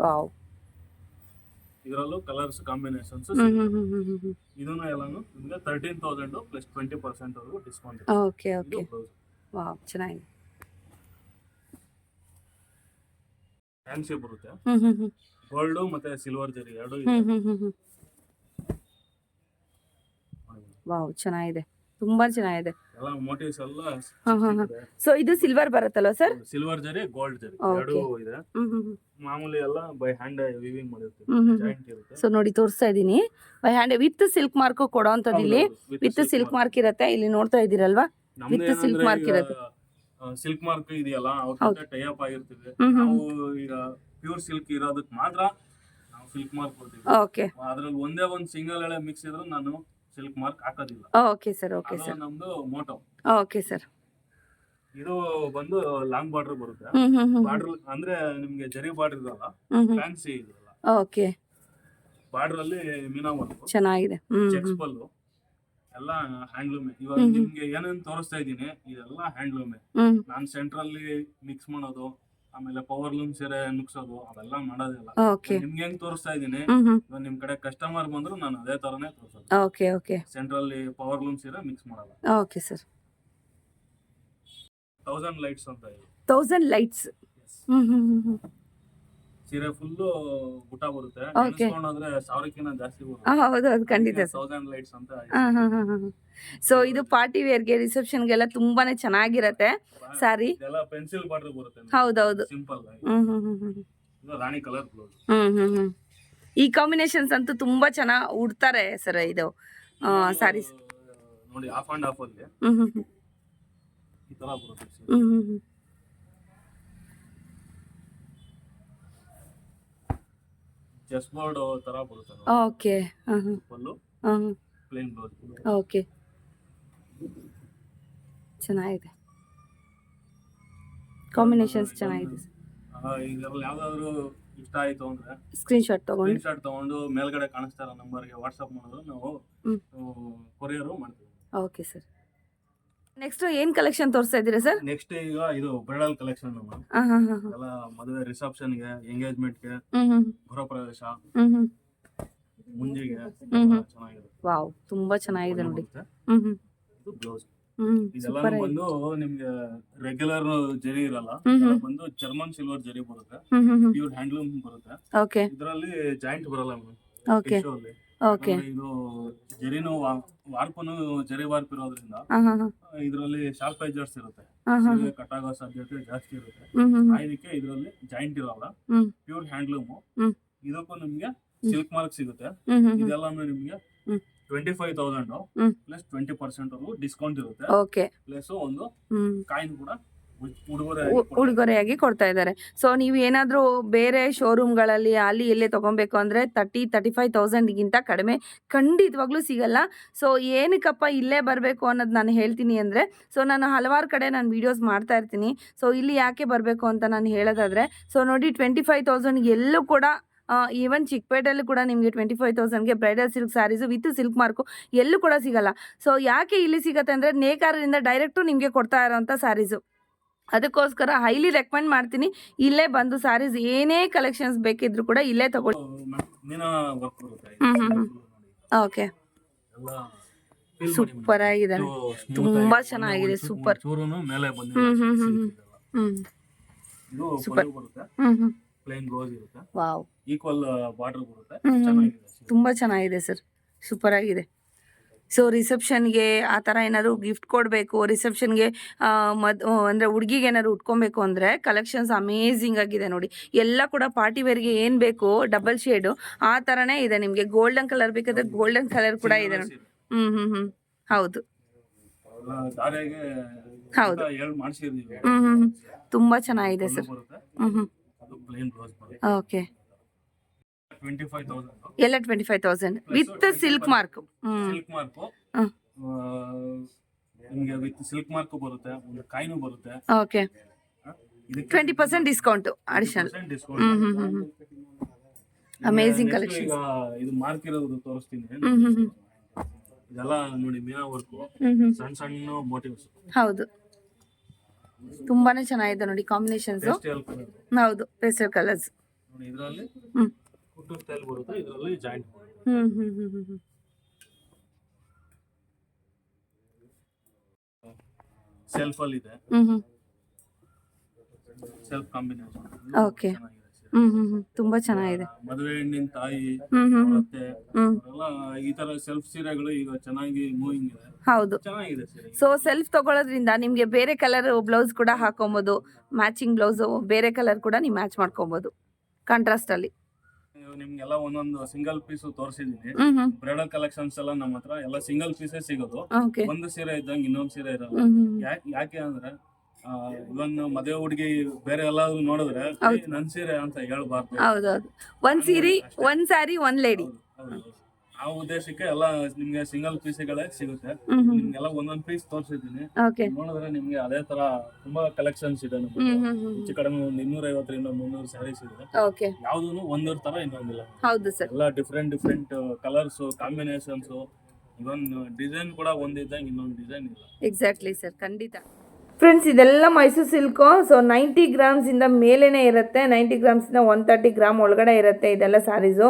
S1: Wow.
S2: ಇದರಲ್ಲೂ ಕಲರ್ಸ್ ಕಾಂಬಿನೇಷನ್ಸ್. ಇದನ್ನು ಎಲ್ಲಾನು ನಿಮಗೆ 13,000 ಪ್ಲಸ್ 20% ವರೆಗೂ ಡಿಸ್ಕೌಂಟ್ ಇದೆ.
S1: Okay okay. ವಾವ್, ಚೆನ್ನಾಗಿದೆ.
S2: ಫ್ಯಾನ್ಸಿ ಬರುತ್ತೆ, ಗೋಲ್ಡ್ ಮತ್ತೆ ಸಿಲ್ವರ್ ಜರಿ ಎರಡು
S1: ವಾವ್, ಚೆನ್ನಾಗಿದೆ, ತುಂಬಾ ಚೆನ್ನಾಗಿದೆ.
S2: ಎಲ್ಲ ಮೋಟಿವ್ಸ್ ಎಲ್ಲ
S1: ಸೊ ಇದು ಸಿಲ್ವರ್ ಬರುತ್ತಲ್ವಾ sir?
S2: Silver zari, gold zari ಎರಡು ಇದೆ. ಮಾಮೂಲಿ ಎಲ್ಲ ಬೈ ಹ್ಯಾಂಡ್ ವಿವಿಂಗ್ ಮಾಡಿರ್ತೀವಿ, ಜಾಯಿಂಟ್ ಇರುತ್ತೆ.
S1: ಸೊ ನೋಡಿ ತೋರಿಸ್ತಾ ಇದೀನಿ, by hand with silk mark ಕೊಡೋಂಥದ್ದು. ಇಲ್ಲಿ ವಿತ್ ಸಿಲ್ಕ್ ಮಾರ್ಕ್ ಇರುತ್ತೆ, ಇಲ್ಲಿ ನೋಡ್ತಾ ಇದೀರಲ್ವಾ, ವಿತ್ ಸಿಲ್ಕ್ ಮಾರ್ಕ್ ಇರುತ್ತೆ.
S2: ಸಿಲ್ಕ್ ಮಾರ್ಕ್ ಇದೆಯಲ್ಲ, ಅವ್ರ ಜೊತೆ ಟೈ ಅಪ್ ಆಗಿರ್ತೀವಿ. ನಾವು ಈಗ ಪ್ಯೂರ್ ಸಿಲ್ಕ್ ಇರೋದಕ್ಕೆ ಮಾತ್ರ ನಾವು ಸಿಲ್ಕ್ ಮಾರ್ಕ್ ಕೊಡ್ತೀವಿ.
S1: ಓಕೆ.
S2: ಅದ್ರಲ್ಲಿ ಒಂದೇ ಒಂದು ಸಿಂಗಲ್ ಎಳೆ ಮಿಕ್ಸ್ ಇದ್ರೂ ನಾನು ಸಿಲ್ಕ್ ಮಾರ್ಕ್ ಹಾಕೋದಿಲ್ಲ.
S1: Okay sir. Okay sir.
S2: ನಮ್ದು ಮೋಟೋ.
S1: Okay sir.
S2: ಇದು ಬಂದು ಲಾಂಗ್ ಬಾರ್ಡರ್ ಬರುತ್ತೆ. ಬಾರ್ಡರ್ ಅಂದ್ರೆ ನಿಮ್ಗೆ ಜರಿ ಬಾರ್ಡರ್ ಇರಲ್ಲ, ಫ್ಯಾನ್ಸಿ ಇದೆಲ್ಲ.
S1: ಓಕೆ.
S2: ಬಾರ್ಡರ್ ಅಲ್ಲಿ ಮೀನಾ ವರ್ಕ್,
S1: ಚೆನ್ನಾಗಿದೆ.
S2: ಚೆಕ್ಸ್ ಪಲ್ಲು ಎಲ್ಲ ಹ್ಯಾಂಡ್ಲೂಮೆ. ಇವಾಗ ನಿಮ್ಗೆ ಏನೇನ್ ತೋರಿಸ್ತಾ ಇದೀನಿ ಇದೆಲ್ಲ ಹ್ಯಾಂಡ್ಲೂಮೆ. ನಾನ್ ಸೆಂಟ್ರಲ್ಲಿ ಮಿಕ್ಸ್ ಮಾಡೋದು, ಆಮೇಲೆ ಪವರ್ ಲೂಮ್ ಸೀರೆ ನುಗ್ಸೋದು ಅವೆಲ್ಲ ಮಾಡೋದಿಲ್ಲ. ನಿಮ್ಗೆ ಹೆಂಗ್ ತೋರಿಸ್ತಾ ಇದೀನಿ, ನಿಮ್ ಕಡೆ ಕಸ್ಟಮರ್ ಬಂದ್ರು ನಾನು ಅದೇ ತರನೇ ತೋರಿಸೋದು.
S1: Okay okay.
S2: ಸೆಂಟ್ರಲ್ಲಿ ಪವರ್ ಲೂಮ್ ಸೀರೆ ಮಿಕ್ಸ್ ಮಾಡಲ್ಲ.
S1: Okay sir.
S2: 1000 ಲೈಟ್ಸ್ ಅಂತ ಇದೆ.
S1: 1000 ಲೈಟ್ಸ್.
S2: ಸೀರೆ ಫುಲ್ಲು ಬುಟ್ಟ ಬರುತ್ತೆ, ಹೋದ್ರೆ 1000ಕ್ಕಿಂತ ಜಾಸ್ತಿ ಬರುತ್ತೆ.
S1: ಹೌದು, ಅದು ಖಂಡಿತ.
S2: 1000 ಲೈಟ್ಸ್ ಅಂತ.
S1: ಸೊ ಇದು ಪಾರ್ಟಿ ವೇರ್ಗೆ, ರಿಸೆಪ್ಷನ್ಗೆಲ್ಲ ತುಂಬಾನೇ ಚೆನ್ನಾಗಿರತ್ತೆ ಸಾರಿ.
S2: ಎಲ್ಲ ಪೆನ್ಸಿಲ್ ಬಾರ್ಡರ್ ಬರುತ್ತೆ.
S1: ಹೌದೌದು.
S2: ಸಿಂಪಲ್ ಆಗಿ. ಇದು ರಾಣಿ ಕಲರ್ ಬ್ಲೌಸ್.
S1: ಈ ಕಾಂಬಿನೇಷನ್ಸ್ ಅಂತೂ ತುಂಬಾ ಚೆನ್ನಾಗಿ ಉಡ್ತಾರೆ ಸರ್ ಇದು ಸಾರೀಸ್.
S2: ನೋಡಿ ಆಫ್ ಅಂಡ್ ಆಫ್ ಅಲ್ಲಿ ಈ ತರ ಬರುತ್ತೆ. ಚೆಸ್ ಬೋರ್ಡ್ ತರ ಬರುತ್ತೆ.
S1: Okay.
S2: Full plain blouse.
S1: Okay, ಚೆನ್ನಾಗಿದೆ, ಕಾಂಬಿನೇಷನ್ಸ್ ಚೆನ್ನಾಗಿದೆ.
S2: ಇದರಲ್ಲಿ ಯಾವ್ದಾದ್ರು ಇಷ್ಟ ಆಯ್ತು ಅಂದ್ರೆ
S1: ಸ್ಕ್ರೀನ್ ಶಾಟ್
S2: ತಗೊಂಡು ಮೇಲ್ಗಡೆ ಕಾಣಿಸ್ತಾ ಇರೋ ನಂಬರ್ಗೆ ವಾಟ್ಸ್ಆಪ್ ಮಾಡಿದ್ರೆ ನಾವು ಕೊರಿಯರ್ ಮಾಡ್ತೀವಿ.
S1: Okay sir. ನೆಕ್ಸ್ಟ್ ಏನ್ ಕಲೆಕ್ಷನ್ ತೋರಿಸ್ತಾ ಇದ್ದೀರಾ ಸರ್?
S2: ನೆಕ್ಸ್ಟ್ ಈಗ ಇದು ಬ್ರೈಡಲ್ ಕಲೆಕ್ಷನ್. ಎಲ್ಲ ಮದುವೆ, ರಿಸೆಪ್ಷನ್ ಗೆ, ಎಂಗೇಜ್ಮೆಂಟ್ ಗೆ, ಗೃಹ ಪ್ರವೇಶ, ಮುಂಜಿಗೆ ಚೆನ್ನಾಗಿದೆ.
S1: ವಾವ್, ತುಂಬಾ ಚೆನ್ನಾಗಿದೆ ನೋಡಿ.
S2: ಇದು ಬ್ಲೌಸ್. ಇದೆಲ್ಲ ಬಂದು ನಿಮ್ಗೆ ರೆಗ್ಯುಲರ್ ಜರಿ ಇರಲ್ಲ, ಬಂದು ಜರ್ಮನ್ ಸಿಲ್ವರ್ ಜರಿ ಬರುತ್ತೆ, ಪ್ಯೂರ್ ಹ್ಯಾಂಡ್ಲೂಮ್ ಬರುತ್ತೆ.
S1: ಓಕೆ.
S2: ಇದರಲ್ಲಿ ಜಾಯಿಂಟ್ ಬರಲ್ಲ.
S1: Okay okay.
S2: ಇದು ಜರಿನು ವಾರ್ಪನು ಜರಿ ವಾರ್ಪ್ ಇರೋದ್ರಿಂದ ಇದರಲ್ಲಿ ಶಾರ್ಪ್ ಎಡ್ಜಸ್ ಇರುತ್ತೆ, ಕಟ್ ಆಗೋ ಸಾಧ್ಯತೆ ಜಾಸ್ತಿ ಇರುತ್ತೆ. ಇದಕ್ಕೆ ಇದರಲ್ಲಿ ಜಾಯಿಂಟ್ ಇರಲ್ಲ, ಪ್ಯೂರ್ ಹ್ಯಾಂಡ್ಲೂಮ್. ಇದಕ್ಕೂ ನಿಮ್ಗೆ ಸಿಲ್ಕ್ ಮಾರ್ಕ್ ಸಿಗುತ್ತೆ. ಇದೆಲ್ಲ ನಿಮ್ಗೆ 25,000 ಪ್ಲಸ್ 20% ವರೆಗೂ ಡಿಸ್ಕೌಂಟ್ ಇರುತ್ತೆ.
S1: ಓಕೆ.
S2: ಪ್ಲಸ್ ಒಂದು ಕಾಯಿನ್ ಕೂಡ
S1: ಉಡುಗೊರೆಯಾಗಿ ಕೊಡ್ತಾ ಇದ್ದಾರೆ. ಸೊ ನೀವು ಏನಾದ್ರೂ ಬೇರೆ ಶೋರೂಮ್ಗಳಲ್ಲಿ ಅಲ್ಲಿ ಎಲ್ಲೇ ತಗೊಬೇಕು ಅಂದ್ರೆ 35,000ಗಿಂತ ಕಡಿಮೆ ಖಂಡಿತವಾಗ್ಲೂ ಸಿಗಲ್ಲ. ಸೊ ಏನಕ್ಕಪ್ಪ ಇಲ್ಲೇ ಬರಬೇಕು ಅನ್ನೋದು ನಾನು ಹೇಳ್ತೀನಿ ಅಂದರೆ, ಸೊ ನಾನು ಹಲವಾರು ಕಡೆ ನಾನು ವೀಡಿಯೋಸ್ ಮಾಡ್ತಾ ಇರ್ತೀನಿ. ಸೊ ಇಲ್ಲಿ ಯಾಕೆ ಬರಬೇಕು ಅಂತ ನಾನು ಹೇಳೋದಾದರೆ, ಸೊ ನೋಡಿ 25,000 ಎಲ್ಲೂ ಕೂಡ ಈವನ್ ಚಿಕ್ಕಪೇಟೆಲ್ಲೂ ಕೂಡ ನಿಮಗೆ 25,000ಗೆ bridal silk sarees with silk mark ಎಲ್ಲೂ ಕೂಡ ಸಿಗಲ್ಲ. ಸೊ ಯಾಕೆ ಇಲ್ಲಿ ಸಿಗುತ್ತೆ ಅಂದರೆ, ನೇಕಾರರಿಂದ ಡೈರೆಕ್ಟು ನಿಮಗೆ ಕೊಡ್ತಾ ಇರೋವಂಥ ಸ್ಯಾರೀಸು. ಅದಕ್ಕೋಸ್ಕರ ಹೈಲಿ ರೆಕಮೆಂಡ್ ಮಾಡ್ತೀನಿ, ಇಲ್ಲೇ ಬಂದು ಸ್ಯಾರೀಸ್ ಏನೇ ಕಲೆಕ್ಷನ್ಸ್ ಬೇಕಿದ್ರು ಕೂಡ ಇಲ್ಲೇ ತಗೊಳ್ಳಿ. ಓಕೆ, ಸೂಪರ್ ಆಗಿದೆ, ತುಂಬಾ ಚೆನ್ನಾಗಿದೆ, ಸೂಪರ್. ಸೂಪರ್.
S2: ಪ್ಲೇನ್ ಬ್ಲೌಸ್ ಇರುತ್ತೆ,
S1: ವಾವ್,
S2: ಈಕ್ವಲ್ ಬಾರ್ಡರ್ ಬರುತ್ತೆ, ಚೆನ್ನಾಗಿದೆ,
S1: ತುಂಬಾ ಚೆನ್ನಾಗಿದೆ ಸರ್, ಸೂಪರ್ ಆಗಿದೆ. ಸೊ ರಿಸೆಪ್ಷನ್ಗೆ ಆ ಥರ ಏನಾದ್ರು ಗಿಫ್ಟ್ ಕೊಡಬೇಕು, ರಿಸೆಪ್ಷನ್ಗೆ ಅಂದರೆ ಹುಡುಗಿಗೆ ಏನಾದ್ರು ಉಟ್ಕೊಬೇಕು ಅಂದರೆ ಕಲೆಕ್ಷನ್ಸ್ ಅಮೇಝಿಂಗ್ ಆಗಿದೆ ನೋಡಿ. ಎಲ್ಲ ಕೂಡ ಪಾರ್ಟಿ ವೇರ್ಗೆ ಏನು ಬೇಕು ಡಬಲ್ ಶೇಡು ಆ ಥರನೇ ಇದೆ. ನಿಮಗೆ ಗೋಲ್ಡನ್ ಕಲರ್ ಬೇಕಾದ್ರೆ ಗೋಲ್ಡನ್ ಕಲರ್ ಕೂಡ ಇದೆ ನೋಡಿ. ಹೌದು
S2: ಎಲ್ಲ ದಾರಿಯಾಗೆ
S1: ಹೌದು.
S2: ಹೇಳಿ ಮಾಡಿಸಿದೀವಿ.
S1: ತುಂಬಾ ಚೆನ್ನಾಗಿದೆ ಸರ್.
S2: ಬರುತ್ತೆ,
S1: ಹ್ಮ್
S2: ಅದು ಪ್ಲೇನ್ ಬ್ಲೌಸ್ ಬರುತ್ತೆ.
S1: ಓಕೆ
S2: 25,000
S1: ಎಲ್ಲ 25,000 with silk mark.
S2: Silk mark
S1: hmm.
S2: ನಿಮಗೆ ವಿತ್ ಸಿಲ್ಕ್ ಮಾರ್ಕ್ ಬರುತ್ತೆ, ಒಂದು ಕಾಯಿನು ಬರುತ್ತೆ.
S1: Okay 20% discount additional.
S2: Discount.
S1: Amazing
S2: ಈಗ
S1: ಕಲೆಕ್ಷನ್.
S2: ಇದು ಮಾರ್ಕ್ ಇರೋದು ತೋರಿಸ್ತೀನಿ. ಇದೆಲ್ಲ ನೋಡಿ ಮೀನಾ ವರ್ಕು, ಸಣ್ಣ ಸಣ್ಣ ಮೋಟಿವ್ಸ್.
S1: ಹೌದು ತುಂಬಾನೇ ಚೆನ್ನಾಗಿದೆ ನೋಡಿ ಕಾಂಬಿನೇಷನ್ಸ್. ಹೌದು ಪೇಸ್ಟಲ್ ಕಲರ್ಸ್.
S2: ನೋಡಿ ಇದರಲ್ಲಿ
S1: ಹ್ಮ್
S2: ಕುಟ್ಟು ಸ್ಟೈಲ್ ಬರುತ್ತೆ, ಇದರಲ್ಲಿ ಜಾಯಿಂಟ್ ಸೆಲ್ಫ್ ಅಲ್ಲಿ ಇದೆ, ಸೆಲ್ಫ್ ಕಾಂಬಿನೇಷನ್.
S1: ಓಕೆ ತುಂಬಾ ಚೆನ್ನಾಗಿದೆ.
S2: ಮದುವೆ ಹೆಣ್ಣಿನ ತಾಯಿ
S1: ಹ್ಮ್.
S2: ಮತ್ತೆ ಎಲ್ಲ ಈ ತರ ಸೆಲ್ಫ್ ಸೀರೆಗಳು ಈಗ ಚೆನ್ನಾಗಿ ಮೂವಿಂಗ್ ಇದೆ,
S1: ಹೌದು.
S2: ಚೆನ್ನಾಗಿದೆ ಸೀರೆ.
S1: ಸೊ ಸೆಲ್ಫ್ ತಗೊಳ್ಳೋದ್ರಿಂದ ನಿಮ್ಗೆ ಬೇರೆ ಕಲರ್ ಬ್ಲೌಸ್ ಕೂಡ ಹಾಕೊಬಹುದು, ಮ್ಯಾಚಿಂಗ್ ಬ್ಲೌಸ್ ಬೇರೆ ಕಲರ್ ಕೂಡ ನೀವು ಮ್ಯಾಚ್ ಮಾಡ್ಕೊಬಹುದು ಕಾಂಟ್ರಾಸ್ಟ್ ಅಲ್ಲಿ.
S2: ನಿಮ್ಗೆಲ್ಲ ಒಂದೊಂದು ಸಿಂಗಲ್ ಪೀಸ್ ತೋರಿಸಿದೀನಿ. ಬ್ರೈಡಲ್ ಕಲೆಕ್ಷನ್ಸ್ ಎಲ್ಲ ನಮ್ಮ ಹತ್ರ ಎಲ್ಲ ಸಿಂಗಲ್ ಪೀಸೇ ಸಿಗೋದು.
S1: ಓಕೆ
S2: ಒಂದು ಸೀರೆ ಇದ್ದಂಗೆ ಇನ್ನೊಂದು ಸೀರೆ ಇರಲ್ಲ. ಯಾಕೆ ಅಂದ್ರೆ ಇವನ್ ಮದುವೆ ಹುಡುಗಿ ಬೇರೆ ಎಲ್ಲಾದ್ರೂ ನೋಡಿದ್ರೆ ನನ್ ಸೀರೆ ಅಂತ ಹೇಳ್ಬಾರ್ದು.
S1: ಹೌದೌದು, ಒಂದ್ ಸ್ಯಾರಿ ಒಂದ್ ಲೇಡಿ.
S2: ಆ ಉದ್ದೇಶಕ್ಕೆ ಎಲ್ಲ ನಿಮ್ಗೆ ಸಿಂಗಲ್ ಪೀಸ್ಗಳೇ ಸಿಗುತ್ತೆ. ನಿಮ್ಗೆಲ್ಲ ಒಂದೊಂದ್ ಪೀಸ್ ತೋರಿಸಿದೀನಿ,
S1: ಓಕೆ
S2: ನೋಡಿದ್ರೆ ನಿಮ್ಗೆ ಅದೇ ತರ ತುಂಬಾ ಕಲೆಕ್ಷನ್ಸ್ ಇದೆ. ಹೆಚ್ಚು ಕಡಿಮೆ ಒಂದು 250 300 ಸ್ಯಾರೀಸ್ ಇದೆ.
S1: ಓಕೆ
S2: ಯಾವ್ದು ಒಂದೊಂದ್ ತರ ಇನ್ನೊಂದಿಲ್ಲ.
S1: ಹೌದು ಸರ್.
S2: ಎಲ್ಲ ಡಿಫ್ರೆಂಟ್ ಕಲರ್ಸ್ ಕಾಂಬಿನೇಷನ್ಸ್, ಇವನ್ ಡಿಸೈನ್ ಕೂಡ ಒಂದಿದ್ದಂಗೆ ಇನ್ನೊಂದು ಡಿಸೈನ್ ಇಲ್ಲ.
S1: ಎಕ್ಸಾಕ್ಟ್ಲಿ ಸರ್, ಖಂಡಿತ. ಫ್ರೆಂಡ್ಸ್ ಇದೆಲ್ಲ ಮೈಸೂರು ಸಿಲ್ಕು. ಸೊ 90 ಗ್ರಾಮ್ಸಿಂದ ಮೇಲೇನೆ ಇರುತ್ತೆ, 90 ಗ್ರಾಮ್ಸಿಂದ 130 ಗ್ರಾಮ್ ಒಳಗಡೆ ಇರುತ್ತೆ ಇದೆಲ್ಲ ಸ್ಯಾರೀಸು.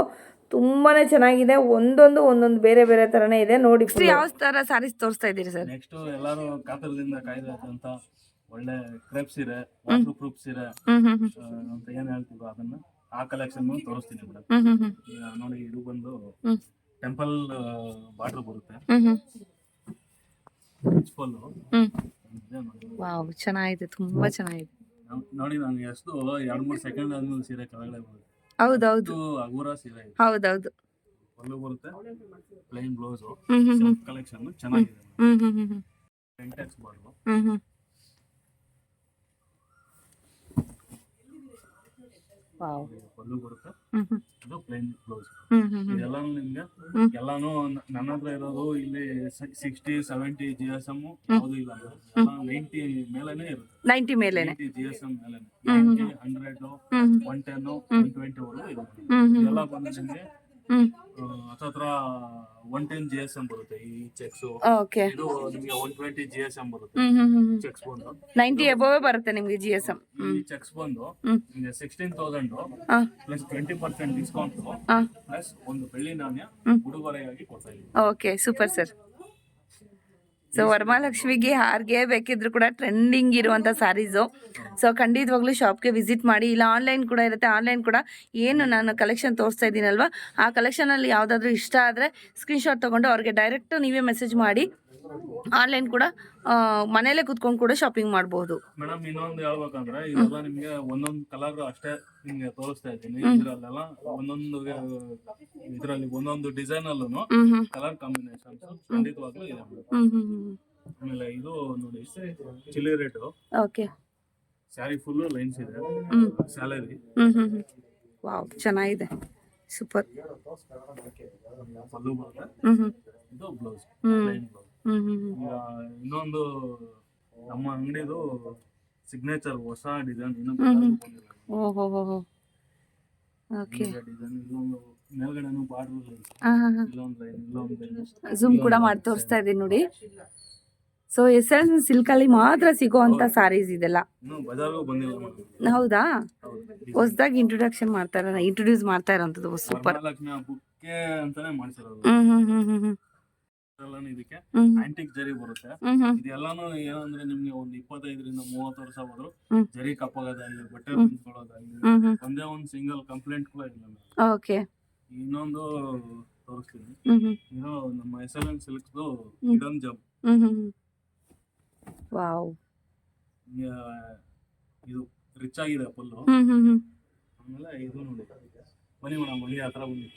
S1: ತುಂಬಾ ಚೆನ್ನಾಗಿದೆ, ಒಂದೊಂದು ಬೇರೆ ಬೇರೆ ಥರನೇ ಇದೆ ನೋಡಿ. ಯಾವ ಥರ ಸ್ಯಾರೀಸ್ ತೋರಿಸ್ತಾ ಇದ್ದೀರಿ ಸರ್?
S2: ನೆಕ್ಸ್ಟ್ ಎಲ್ಲರೂ ಕಾತರದಿಂದ ಕಾಯ್ದಂತ ಒಳ್ಳೆ ಕ್ರೇಪ್ ಸೀರೆ, ವಾಟರ್ ಪ್ರೂಫ್ ಸೀರೆ ಅಂತ ಏನ್ ಹೇಳ್ತೀವೋ ಅದನ್ನ ಆ ಕಲೆಕ್ಷನ್ ತೋರಿಸ್ತೀನಿ ಮೇಡಮ್. ಈಗ ನೋಡಿ ಇದು ಬಂದು ಟೆಂಪಲ್ ಬಾರ್ಡರ್ ಬರುತ್ತೆ, ಫುಲ್.
S1: ವಾವ್ ಚೆನ್ನಾಗಿದೆ, ತುಂಬಾ ಚೆನ್ನಾಗಿದೆ
S2: ನೋಡಿ. ನಾನು ಎಷ್ಟು 2-3 ಸೆಕೆಂಡ್ ಆದ್ಮೇಲೆ ಸೀರೆ ಕೆಳಗಡೆ ಬರುತ್ತೆ.
S1: ಹೌದೌದು
S2: ಅಗೂರ ಸೀರೆ ಇದೆ.
S1: ಹೌದೌದು
S2: ಪಲ್ಲು ಬರುತ್ತೆ, ಪ್ಲೈನ್ ಬ್ಲೌಸ್, ಕಲೆಕ್ಷನ್ ಚೆನ್ನಾಗಿದೆ. ಟೆಂಟೆಕ್ಸ್ ಬಾರ್ಡರ್, ಪಲ್ಲು ಬರುತ್ತೆ, ಇದು ಪ್ಲೈನ್ ಬ್ಲೌಸ್. ಇದೆಲ್ಲಾನು ನಿಮ್ಗೆ ಎಲ್ಲಾನು ನನ್ನ ಹತ್ರ ಇರೋದು ಇಲ್ಲಿ 60-70 GSM ಯಾವುದು ಇಲ್ಲ, 90 ಮೇಲೆನೆ ಇರುತ್ತೆ.
S1: 90 ಮೇಲೆನೆ
S2: GSM ಮೇಲೆನೆ 90, 100, 110, 120 ವರೆಗೂ ಇರುತ್ತೆ. ಇದೆಲ್ಲ ಬಂದು ನಿಮ್ಗೆ ಹತ್ರ 110 GSM ಬರುತ್ತೆ ಈ ಚೆಕ್ಸ್.
S1: ಓಕೆ
S2: ಇದು ನಿಮ್ಗೆ 120 GSM ಬರುತ್ತೆ ಚೆಕ್ಸ್ ಬಂದು.
S1: 90 ಅಬೋವ್ ಬರುತ್ತೆ ನಿಮ್ಗೆ GSM.
S2: ಈ ಚೆಕ್ಸ್ ಬಂದು ನಿಮ್ಗೆ 16,000 ಪ್ಲಸ್ 20% ಡಿಸ್ಕೌಂಟ್ ಪ್ಲಸ್ ಒಂದು ಬೆಳ್ಳಿ ನಾಣ್ಯ ಉಡುಗೊರೆಯಾಗಿ ಕೊಡ್ತಾ ಇದ್ದೀವಿ.
S1: Okay super sir. ಸೊ ವರಮಹಾಲಕ್ಷ್ಮಿಗೆ ಯಾರಿಗೆ ಬೇಕಿದ್ರು ಕೂಡ ಟ್ರೆಂಡಿಂಗ್ ಇರುವಂಥ ಸ್ಯಾರೀಸು. ಸೊ ಖಂಡಿತವಾಗ್ಲೂ ಶಾಪ್ಗೆ ವಿಸಿಟ್ ಮಾಡಿ, ಇಲ್ಲ ಆನ್ಲೈನ್ ಕೂಡ ಇರುತ್ತೆ. ಆನ್ಲೈನ್ ಕೂಡ ಏನು ನಾನು ಕಲೆಕ್ಷನ್ ತೋರಿಸ್ತಾ ಇದ್ದೀನಲ್ವ, ಆ ಕಲೆಕ್ಷನಲ್ಲಿ ಯಾವುದಾದ್ರೂ ಇಷ್ಟ ಆದರೆ ಸ್ಕ್ರೀನ್ಶಾಟ್ ತೊಗೊಂಡು ಅವ್ರಿಗೆ ಡೈರೆಕ್ಟು ನೀವೇ ಮೆಸೇಜ್ ಮಾಡಿ ಆನ್ಲೈನ್ ಕೂಡ ಮನೇಲೆ ಕುತ್ಕೊಂಡು ಕೂಡ ಶಾಪಿಂಗ್ ಮಾಡಬಹುದು.
S2: ಮೇಡಮ್ ಇನ್ನೊಂದು ಹೇಳ್ಬೇಕಂದ್ರೆ ಇದೆಲ್ಲ ನಿಮ್ಗೆ ಒಂದೊಂದು ಕಲರ್ ಅಷ್ಟೇ ನಿಮ್ಗೆ ತೋರಿಸ್ತಾ ಇದ್ದೀನಿ. ಇದ್ರಲ್ಲೆಲ್ಲ ಇದರಲ್ಲಿ ಒಂದೊಂದು ಡಿಸೈನ್ ಅಲ್ಲೂ ಕಲರ್ ಕಾಂಬಿನೇಷನ್ ಖಂಡಿತವಾಗ್ಲೂ ಇದೆ. ಆಮೇಲೆ ಇದು ನೋಡಿ chilli rate.
S1: Okay
S2: sari full lines ಇದೆ, ಸ್ಯಾಲರಿ.
S1: ವಾವ್ ಚೆನ್ನಾಗಿದೆ, ಸೂಪರ್.
S2: ಪಲ್ಲು ಬರುತ್ತೆ, ಇದು ಬ್ಲೌಸ್, ಪ್ಲೈನ್ ಬ್ಲೌಸ್. ಇನ್ನೊಂದು ನಮ್ಮ ಅಂಗಡಿದು ಸಿಗ್ನೇಚರ್ ಹೊಸ ಡಿಸೈನ್, ಡಿಸೈನ್ ಇಲ್ಲೊಂದು ಮೇಲ್ಗಡೆನು ಬಾರ್ಡರ್, ಇಲ್ಲೊಂದು ಲೈನ್, ಇಲ್ಲೊಂದು ಲೈನ್.
S1: ಝೂಮ್ ಕೂಡ ಮಾಡಿ ತೋರಿಸ್ತಾ ಇದ್ದೀನಿ ನೋಡಿ. ಸೊ ಎಸ್ಎಲ್ ಸಿಲ್ಕ್ ಅಲ್ಲಿ ಮಾತ್ರ ಸಿಗೋಂತ ಸ್ಯಾರೀಸ್ ಇದೆಲ್ಲ.
S2: ಇನ್ನು ಬಜಾರ್ಗೂ ಬಂದಿಲ್ಲ.
S1: ಹೌದಾ, ಹೊಸದಾಗಿ ಇಂಟ್ರೊಡ್ಯೂಸ್ ಮಾಡ್ತಾ ಇರೋಂಥದ್ದು. ಸೂಪರ್.
S2: ವರಮಹಾಲಕ್ಷ್ಮಿ ಹಬ್ಬಕ್ಕೆ ಅಂತಾನೆ ಮಾಡಿಸಿರೋದು. ಇದಕ್ಕೆ ಆಂಟಿಕ್ ಜರಿ ಬರುತ್ತೆ. ಇದೆಲ್ಲಾನು ಏನಂದ್ರೆ ನಿಮ್ಗೆ ಒಂದು 25-30 ವರ್ಷ ಹೋದ್ರು ಜರಿ ಕಪ್ಪಾಗೋದಾಗ್ಲಿ, ಬಟ್ಟೆ ಬಿಂಚ್ಕೊಳ್ಳೋದಾಗ್ಲಿ, ಒಂದೇ ಒಂದು ಸಿಂಗಲ್ ಕಂಪ್ಲೇಂಟ್ ಕೂಡ ಇಲ್ಲ.
S1: ಓಕೆ
S2: ಇನ್ನೊಂದು ತೋರಿಸ್ತೀನಿ. ಇದು ನಮ್ಮ SLN ಸಿಲ್ಕ್ದು ಹಿಡನ್ ಜಮ್.
S1: ವಾವ್,
S2: ಇದು ರಿಚ್ ಆಗಿದೆ ಫುಲ್ಲು. ಆಮೇಲೆ ಇದು ನೋಡಿ, ಬನ್ನಿ ಮೇಡಮ್, ಬನ್ನಿ ಹತ್ರ ಬನ್ನಿ.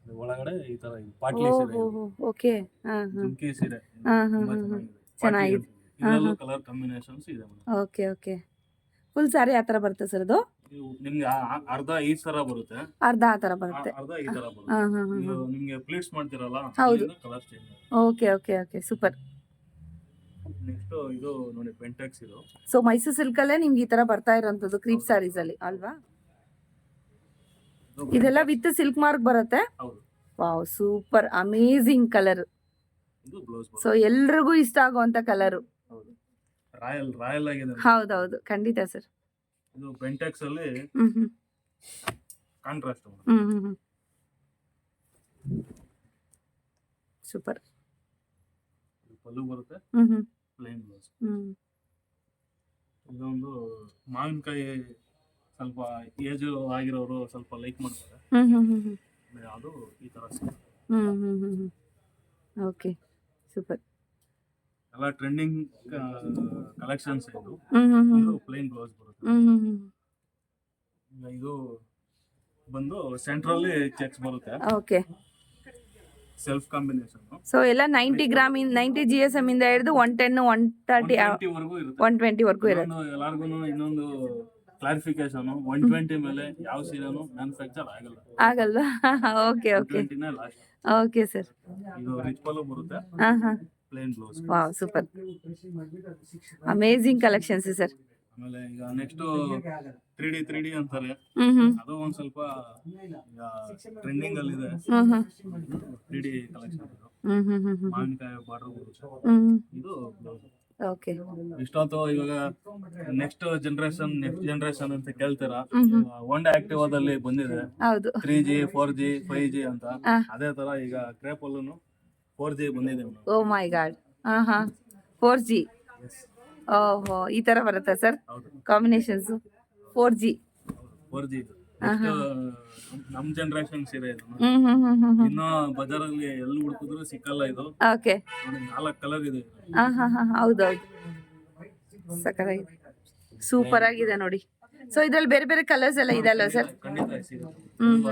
S2: ಇದು ಒಳಗಡೆ ಈ ತರ ಇದು ಪಾಟ್ಲಿ ಸೀರೆ ಇದು.
S1: ಓಕೆ ಹಾ ಹಾ
S2: ಜುಮ್ಕಿ ಸೀರೆ ಇದು
S1: ಹಾ ಹಾ
S2: ತುಂಬಾ
S1: ಹಾ
S2: ಚೆನ್ನಾಗಿದೆ.
S1: ಚೆನ್ನಾಗಿದೆ.
S2: ಇದರಲ್ಲೂ ಕಲರ್ ಕಾಂಬಿನೇಷನ್ಸ್ ಇದೆ ಮೇಡಮ್.
S1: ಓಕೆ ಓಕೆ ಫುಲ್ ಸಾರಿ ಆ ಥರ ಬರುತ್ತೆ ಸರ್ ಅದು
S2: ನಿಮ್ಗೆ ಅರ್ಧ ಈ ತರ ಬರುತ್ತೆ,
S1: ಅರ್ಧ ಆ ಥರ ಬರುತ್ತೆ.
S2: ಅರ್ಧ ಈ ತರ ಬರುತ್ತೆ.
S1: ಹಾ ಹಾ ಹಾ
S2: ಇದು ನಿಮ್ಗೆ ಪ್ಲೀಟ್ಸ್ ಮಾಡ್ತಿರಲ್ಲ,
S1: ಹೌದು.
S2: Colour change.
S1: Okay okay okay super.
S2: Next ಇದು ನೋಡಿ ಪೆಂಟೆಕ್ಸ್ ಇದು.
S1: ಸೊ ಮೈಸೂರು ಸಿಲ್ಕಲ್ಲೇ ನಿಮ್ಗೆ ಈ ತರ ಬರ್ತಾ ಇರೋಂಥದ್ದು ಕ್ರೀಪ್ ಸ್ಯಾರೀಸ್ ಅಲ್ಲಿ ಅಲ್ವಾ?
S2: ಇದು
S1: ಇದೆಲ್ಲ ವಿತ್ ಸಿಲ್ಕ್ ಮಾರ್ಕ್ ಬರುತ್ತೆ.
S2: ಹೌದು.
S1: Wow super amazing colour.
S2: ಇದು ಬ್ಲೌಸ್
S1: ಸೊ ಎಲ್ರಿಗೂ ಇಷ್ಟ ಆಗುವಂತ ಕಲರ್.
S2: ಹೌದು. ರಾಯಲ್ ಆಗಿದೆ.
S1: ಹೌದೌದು ಖಂಡಿತ ಸರ್.
S2: ಇದು ಪೆಂಟೆಕ್ಸ್ ಅಲ್ಲಿ
S1: ಹ್ಮ್ ಹ್ಮ್
S2: ಕಾಂಟ್ರಾಸ್ಟ್
S1: ಹ್ಮ್ ಹ್ಮ್ ಹ್ಮ್ ಸೂಪರ್.
S2: ಪಲ್ಲು ಬರುತ್ತೆ,
S1: ಹ್ಮ್ ಹ್ಮ್
S2: ಪ್ಲೇನ್ ಬ್ಲೌಸ್.
S1: ಹ್ಮ್
S2: ಇದೊಂದು ಮಾವಿನಕಾಯಿ ಸ್ವಲ್ಪ ಏಜ್ ಆಗಿರೋರು ಸ್ವಲ್ಪ ಲೈಕ್ ಮಾಡ್ತಾರೆ.
S1: ಹ್ಮ್ ಹ್ಮ್ ಹ್ಮ್ ಹ್ಮ್
S2: ಅದು ಈ ತರ ಸಿಗುತ್ತೆ.
S1: ಹ್ಮ್ ಹ್ಮ್ ಹ್ಮ್ ಹ್ಮ್ ಓಕೆ ಸೂಪರ್.
S2: ಎಲ್ಲ ಟ್ರೆಂಡಿಂಗ್ ಕಲೆಕ್ಷನ್ಸ್ ಇದು.
S1: ಹ್ಮ್ ಹ್ಮ್ ಹ್ಮ್
S2: ಇದು ಪ್ಲೇನ್ ಬ್ಲೌಸ್ ಬರುತ್ತೆ.
S1: ಹ್ಮ್ ಹ್ಮ್ ಹ್ಮ್
S2: ಈಗ ಇದು ಬಂದು ಸೆಂಟ್ರಲ್ಲಿ ಚೆಕ್ಸ್ ಬರುತ್ತೆ,
S1: ಓಕೆ.
S2: Self combination.
S1: ಸೊ ಎಲ್ಲ 90 ಗ್ರಾಮ್ 90 GSM ಇಂದ ಹಿಡಿದು 110 130
S2: ವರೆಗೂ ಇರುತ್ತೆ.
S1: 120 ವರ್ಗೂ ಇರುತ್ತೆ.
S2: ಎಲ್ಲಾರ್ಗು ಇನ್ನೊಂದು ಕ್ಲಾರಿಫಿಕೇಶನ್, 120 ಮೇಲೆ ಯಾವ ಸೀರೆನು ಮ್ಯಾನುಫ್ಯಾಕ್ಚರ್ ಆಗಲ್ಲ.
S1: ಆಗಲ್ವಾ? Okay okay
S2: 120 last.
S1: Okay sir.
S2: ಇದು ರಿಚ್ ಪಲ್ಲು ಬರುತ್ತೆ,
S1: ಹಾ ಹಾ
S2: plain blouse.
S1: Wow super amazing collections sir.
S2: ಆಮೇಲೆ ಈಗ ನೆಕ್ಸ್ಟ್ 3D ಅಂತಾರೆ,
S1: ಹ್ಮ್ ಹ್ಮ್
S2: ಅದು ಒಂದ್ ಸ್ವಲ್ಪ ಈಗ ಟ್ರೆಂಡಿಂಗ್ ಅಲ್ಲಿ ಇದೆ.
S1: ಹ್ಮ್ ಹ್ಮ್
S2: 3D ಕಲೆಕ್ಷನ್ ಇದು.
S1: ಹ್ಮ್ ಹ್ಮ್ ಹ್ಮ್ ಹ್ಮ್
S2: ಮಾವಿನಕಾಯಿ ಬಾರ್ಡರ್ ಬರುತ್ತೆ.
S1: ಹ್ಮ್
S2: ಇದು ಬ್ಲೌಸ್.
S1: ಓಕೆ
S2: ಇಷ್ಟೊತ್ತು ಇವಾಗ ನೆಕ್ಸ್ಟ್ ಜನರೇಷನ್ ಅಂತ ಕೇಳ್ತೀರಾ. ಒನ್ ಆಕ್ಟಿವಾದಲ್ಲಿ ಬಂದಿದೆ
S1: ಹೌದು
S2: 3G 4G 5G ಅಂತ.
S1: ಆ.
S2: ಅದೇ ತರ ಈಗ ಕ್ರೇಪಲ್ಲೂ 4G ಬಂದಿದೆ ಮೇಡಮ್.
S1: ಓ ಮೈ ಗಾಡ್. ಹಾ ಹಾ 4G. ಓಹೋ ಈ ತರ ಬರುತ್ತಾ ಸರ್
S2: ಹೌದು,
S1: ಕಾಂಬಿನೇಷನ್ಸ್? 4G.
S2: 4G ಇದು. ನೆಕ್ಸ್ಟ್ ನಮ್ ಜನರೇಷನ್ ಸೀರೆ ಇದು.
S1: ಹ್ಮ್ ಹ್ಮ್ ಹ್ಮ್ ಹ್ಮ್ ಹ್ಮ್
S2: ಇನ್ನು ಬಜಾರಲ್ಲಿ ಎಲ್ಲಿ ಹುಡುಕಿದ್ರು ಸಿಕ್ಕಲ್ಲ ಇದು.
S1: ಓಕೆ.
S2: ನೋಡಿ 4 ಕಲರ್ ಇದೆ.
S1: ಹಾ ಹಾ ಹಾ ಹೌದೌದು ಸಕ್ಕತ್ತಾಗಿದೆ, ಸೂಪರ್ ಆಗಿದೆ ನೋಡಿ. ಸೊ ಇದ್ರಲ್ಲಿ ಬೇರೆ ಬೇರೆ ಕಲರ್ಸ್ ಎಲ್ಲ ಇದೆ ಅಲ್ವಾ ಸರ್?
S2: ಖಂಡಿತ ಸೀರೆ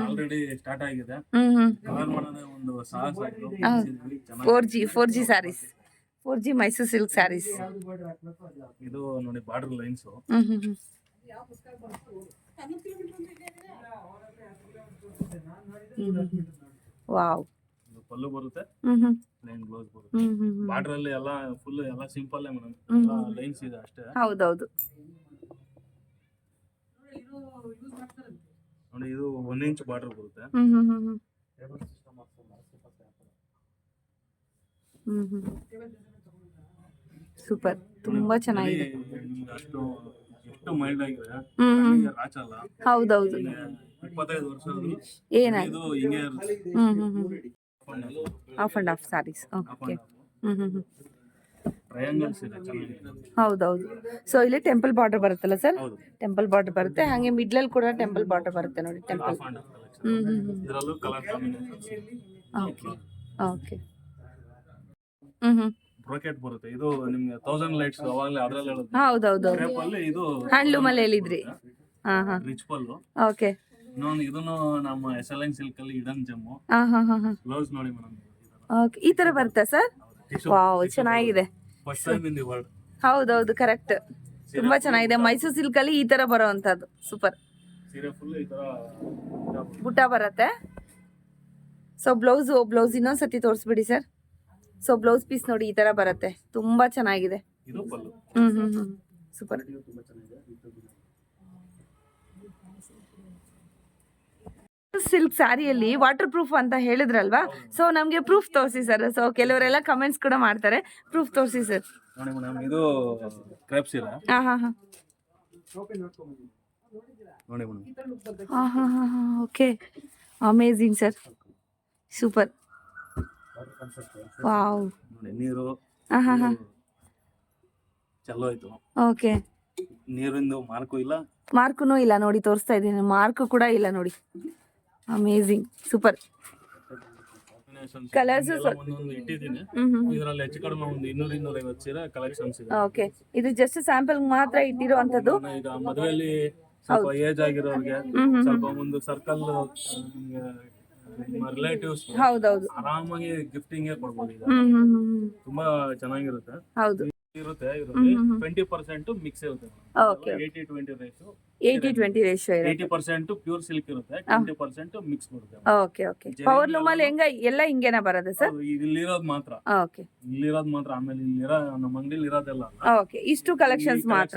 S2: ಆಲ್ರೆಡಿ ಸ್ಟಾರ್ಟ್ ಆಗಿದೆ.
S1: ಹ್ಮ್ ಹ್ಮ್
S2: ಕಲರ್ ಮಾಡೋದೇ ಒಂದು ಸಾಹಸ ಇದು.
S1: ಹೌದು.
S2: ಚೆನ್ನಾಗಿ
S1: 4G saris, 4G Mysuru silk saris.
S2: ಇದು ನೋಡಿ ಬಾರ್ಡರ್ ಲೈನ್ಸ್.
S1: ಹ್ಮ್ ಹ್ಮ್ ಹ್ಮ್ ವಾವ್.
S2: ಇದು ಪಲ್ಲು ಬರುತ್ತೆ,
S1: ಹ್ಮ್ ಹ್ಮ್
S2: ಪ್ಲೇನ್ ಬ್ಲೌಸ್ ಬರುತ್ತೆ.
S1: ಹ್ಮ್ ಹ್ಮ್ ಹ್ಮ್
S2: ಬಾರ್ಡರ್ ಅಲ್ಲಿ ಎಲ್ಲ ಫುಲ್ ಎಲ್ಲ ಸಿಂಪಲ್ ಮೇಡಮ್, ಲೈನ್ಸ್ ಇದೆ ಅಷ್ಟೇ.
S1: ಹೌದೌದು.
S2: ನೋಡಿ ಇದು 1 ಇಂಚ್ ಬಾರ್ಡರ್ ಬರುತ್ತೆ.
S1: ಹ್ಮ್ ಹ್ಮ್ ಹ್ಮ್ ಹ್ಮ್ ಹ್ಮ್ ಹ್ಮ್ ಸೂಪರ್, ತುಂಬಾ ಚೆನ್ನಾಗಿದೆ.
S2: ನಿಮ್ಗೆ ಅಷ್ಟು ಎಷ್ಟು ಮೈಲ್ಡ್ ಆಗಿದೆ,
S1: ಹ್ಮ್
S2: ಕಣ್ಣಿಗೆ ರಾಚಲ್ಲ.
S1: ಹೌದೌದು.
S2: 25 ವರ್ಷ ಆದ್ರೂ
S1: ಏನಾಯ್ತು?
S2: ಇದು ಹಿಂಗೆ ಇರುತ್ತೆ.
S1: Hmm hmm hmm off and off sarees. Okay. Hmm hmm hmm
S2: triangles ಇದೆ, ಚೆನ್ನಾಗಿದೆ.
S1: ಹೌದೌದು. ಸೊ ಇಲ್ಲಿ ಟೆಂಪಲ್ ಬಾರ್ಡರ್ ಬರುತ್ತಲ್ಲ ಸರ್?
S2: ಹೌದು,
S1: ಟೆಂಪಲ್ ಬಾರ್ಡರ್ ಬರುತ್ತೆ, ಹಾಗೆ ಮಿಡ್ಲಲ್ಲಿ ಕೂಡ ಟೆಂಪಲ್ ಬಾರ್ಡರ್ ಬರುತ್ತೆ ನೋಡಿ, temple.
S2: Off and off collection.
S1: Hmm hmm hmm
S2: ಇದರಲ್ಲೂ colour combinations.
S1: Okay okay. Hmm hmm
S2: brocade ಬರುತ್ತೆ. ಇದು ನಿಮ್ಗೆ 1000 ಲೈಟ್ಸ್ ಅವಾಗಲೇ ಅದ್ರಲ್ಲಿ ಹೇಳೋದು.
S1: ಹೌದೌದು.
S2: ಕ್ರೇಪ್ ಅಲ್ಲಿ ಇದು
S1: ಹ್ಯಾಂಡ್ಲೂಮ್ ಅಲ್ಲಿ ಹೇಳಿದ್ರಿ. ಹಾ ಹಾ
S2: ರಿಚ್ ಪಲ್ಲು.
S1: ಓಕೆ.
S2: ಇನ್ನೊಂದು ಇದನ್ನು ನಮ್ಮ SLN ಸಿಲ್ಕ್ ಅಲ್ಲಿ ಇಡನ್ ಜಮ್ಮು.
S1: ಹಾ ಹಾ ಹಾ ಹಾ
S2: ಬ್ಲೌಸ್ ನೋಡಿ ಮೇಡಮ್.
S1: ಓಕೆ ಈ ತರ ಬರುತ್ತಾ ಸರ್? ವಾವ್ ಚೆನ್ನಾಗಿದೆ.
S2: First time in the world.
S1: ಹೌದೌದು ಕರೆಕ್ಟ್, ತುಂಬಾ ಚೆನ್ನಾಗಿದೆ. ಮೈಸೂರು ಸಿಲ್ಕ್ ಅಲ್ಲಿ ಈ ತರ ಬರೋವಂಥದ್ದು ಸೂಪರ್.
S2: ಸೀರೆ ಫುಲ್ ಈ ತರ
S1: ಬುಟ್ಟ ಬರುತ್ತೆ. ಸೊ ಬ್ಲೌಸ್ ಇನ್ನೊಂದ್ಸತಿ ತೋರಿಸ್ಬಿಡಿ ಸರ್. ಸೊ ಬ್ಲೌಸ್ ಪೀಸ್ ನೋಡಿ ಈ ತರ ಬರುತ್ತೆ, ತುಂಬಾ ಚೆನ್ನಾಗಿದೆ.
S2: ಇದು ಪಲ್ಲು.
S1: ಹ್ಮ್ ಹ್ಮ್ ಹ್ಮ್ ಸೂಪರ್.
S2: ತುಂಬಾ ಚೆನ್ನಾಗಿದೆ.
S1: ಸಿಲ್ಕ್ ಸ್ಯಾರಿಯಲ್ಲಿ ವಾಟರ್ ಪ್ರೂಫ್ ಅಂತ ಹೇಳಿದ್ರಲ್ವಾ? ಸೊ ನಮ್ಗೆ ಪ್ರೂಫ್ ತೋರಿಸಿ ಸರ್. ಸೊ ಕೆಲವರೆಲ್ಲ ಕಮೆಂಟ್ಸ್ ಕೂಡ ಮಾಡ್ತಾರೆ, ಪ್ರೂಫ್ ತೋರಿಸಿ ಸರ್.
S2: ನೋಡಿ ಮೇಡಮ್, ಇದು ಕ್ರೇಪ್ ಸೀರೆ.
S1: ಹಾ ಹಾ ಹಾ
S2: ನೋಡಿ ಮೇಡಮ್.
S1: ಹಾ ಹಾ ಹಾ ಹಾ okay amazing sir, super. Wow.
S2: ನೋಡಿ ನೀರು
S1: ಹಾ ಹಾ ಹಾ
S2: ಚಲೋ ಆಯ್ತು.
S1: ಓಕೆ.
S2: ನೀರಿಂದು ಮಾರ್ಕು ಇಲ್ಲ,
S1: ಮಾರ್ಕುನೂ ಇಲ್ಲ ನೋಡಿ, ತೋರಿಸ್ತಾ ಇದ್ದೀನಿ, ಮಾರ್ಕು ಕೂಡ ಇಲ್ಲ ನೋಡಿ. Amazing super. ಕಲರ್ಸ್
S2: ಒಂದೊಂದು ಇಟ್ಟಿದ್ದೀನಿ. ಇದರಲ್ಲಿ ಹೆಚ್ಚು ಕಡಿಮೆ ಒಂದು 200-250 ಸೀರೆ ಕಲೆಕ್ಷನ್ಸ್ ಇದೆ.
S1: ಓಕೆ. ಇದು ಜಸ್ಟ್ ಸ್ಯಾಂಪಲ್ ಮಾತ್ರ ಇಟ್ಟಿರುವಂತದ್ದು.
S2: ಈಗ ಮದುವೆಯಲ್ಲಿ ಸ್ವಲ್ಪ ಏಜ್ ಆಗಿರೋರಿಗೆ, ಸ್ವಲ್ಪ ಒಂದು ಸರ್ಕಲ್ ನಿಮ್ಮ ರಿಲೇಟಿವ್ಸ್
S1: ಹೌದೌದು.
S2: ಆರಾಮಾಗಿ ಗಿಫ್ಟಿಂಗ್ ಕೊಡ್ಬೋದು ಇದು. ತುಂಬಾ ಚೆನ್ನಾಗಿರುತ್ತೆ.
S1: ಹೌದು.
S2: ಇರುತ್ತೆ ಇದರಲ್ಲಿ 20% ಮಿಕ್ಸ್ ಇರುತ್ತೆ.
S1: Okay.
S2: 80-20 ರೇಷು.
S1: 80-20 ರೇಷಿಯೋ ಇರುತ್ತೆ.
S2: 80% ಪ್ಯೂರ್ ಸಿಲ್ಕ್ ಇರುತ್ತೆ, 20% ಮಿಕ್ಸ್ ಬರುತ್ತೆ.
S1: Okay okay. ಪವರ್ ಲೂಮ್ ಅಲ್ಲಿ ಎಲ್ಲ ಹಿಂಗೇನ ಬರೋದು ಸರ್?
S2: ಹೌದು, ಇಲ್ಲಿರೋದು ಮಾತ್ರ.
S1: ಓಕೆ
S2: ಇಲ್ಲಿರೋದು ಮಾತ್ರ. ಆಮೇಲೆ ಇಲ್ಲಿರೋ ನಮ್ಮ ಅಂಗಡಿಲಿ ಇರೋದೆಲ್ಲ
S1: ಓಕೆ. ಇಷ್ಟು ಕಲೆಕ್ಷನ್ಸ್ ಮಾತ್ರ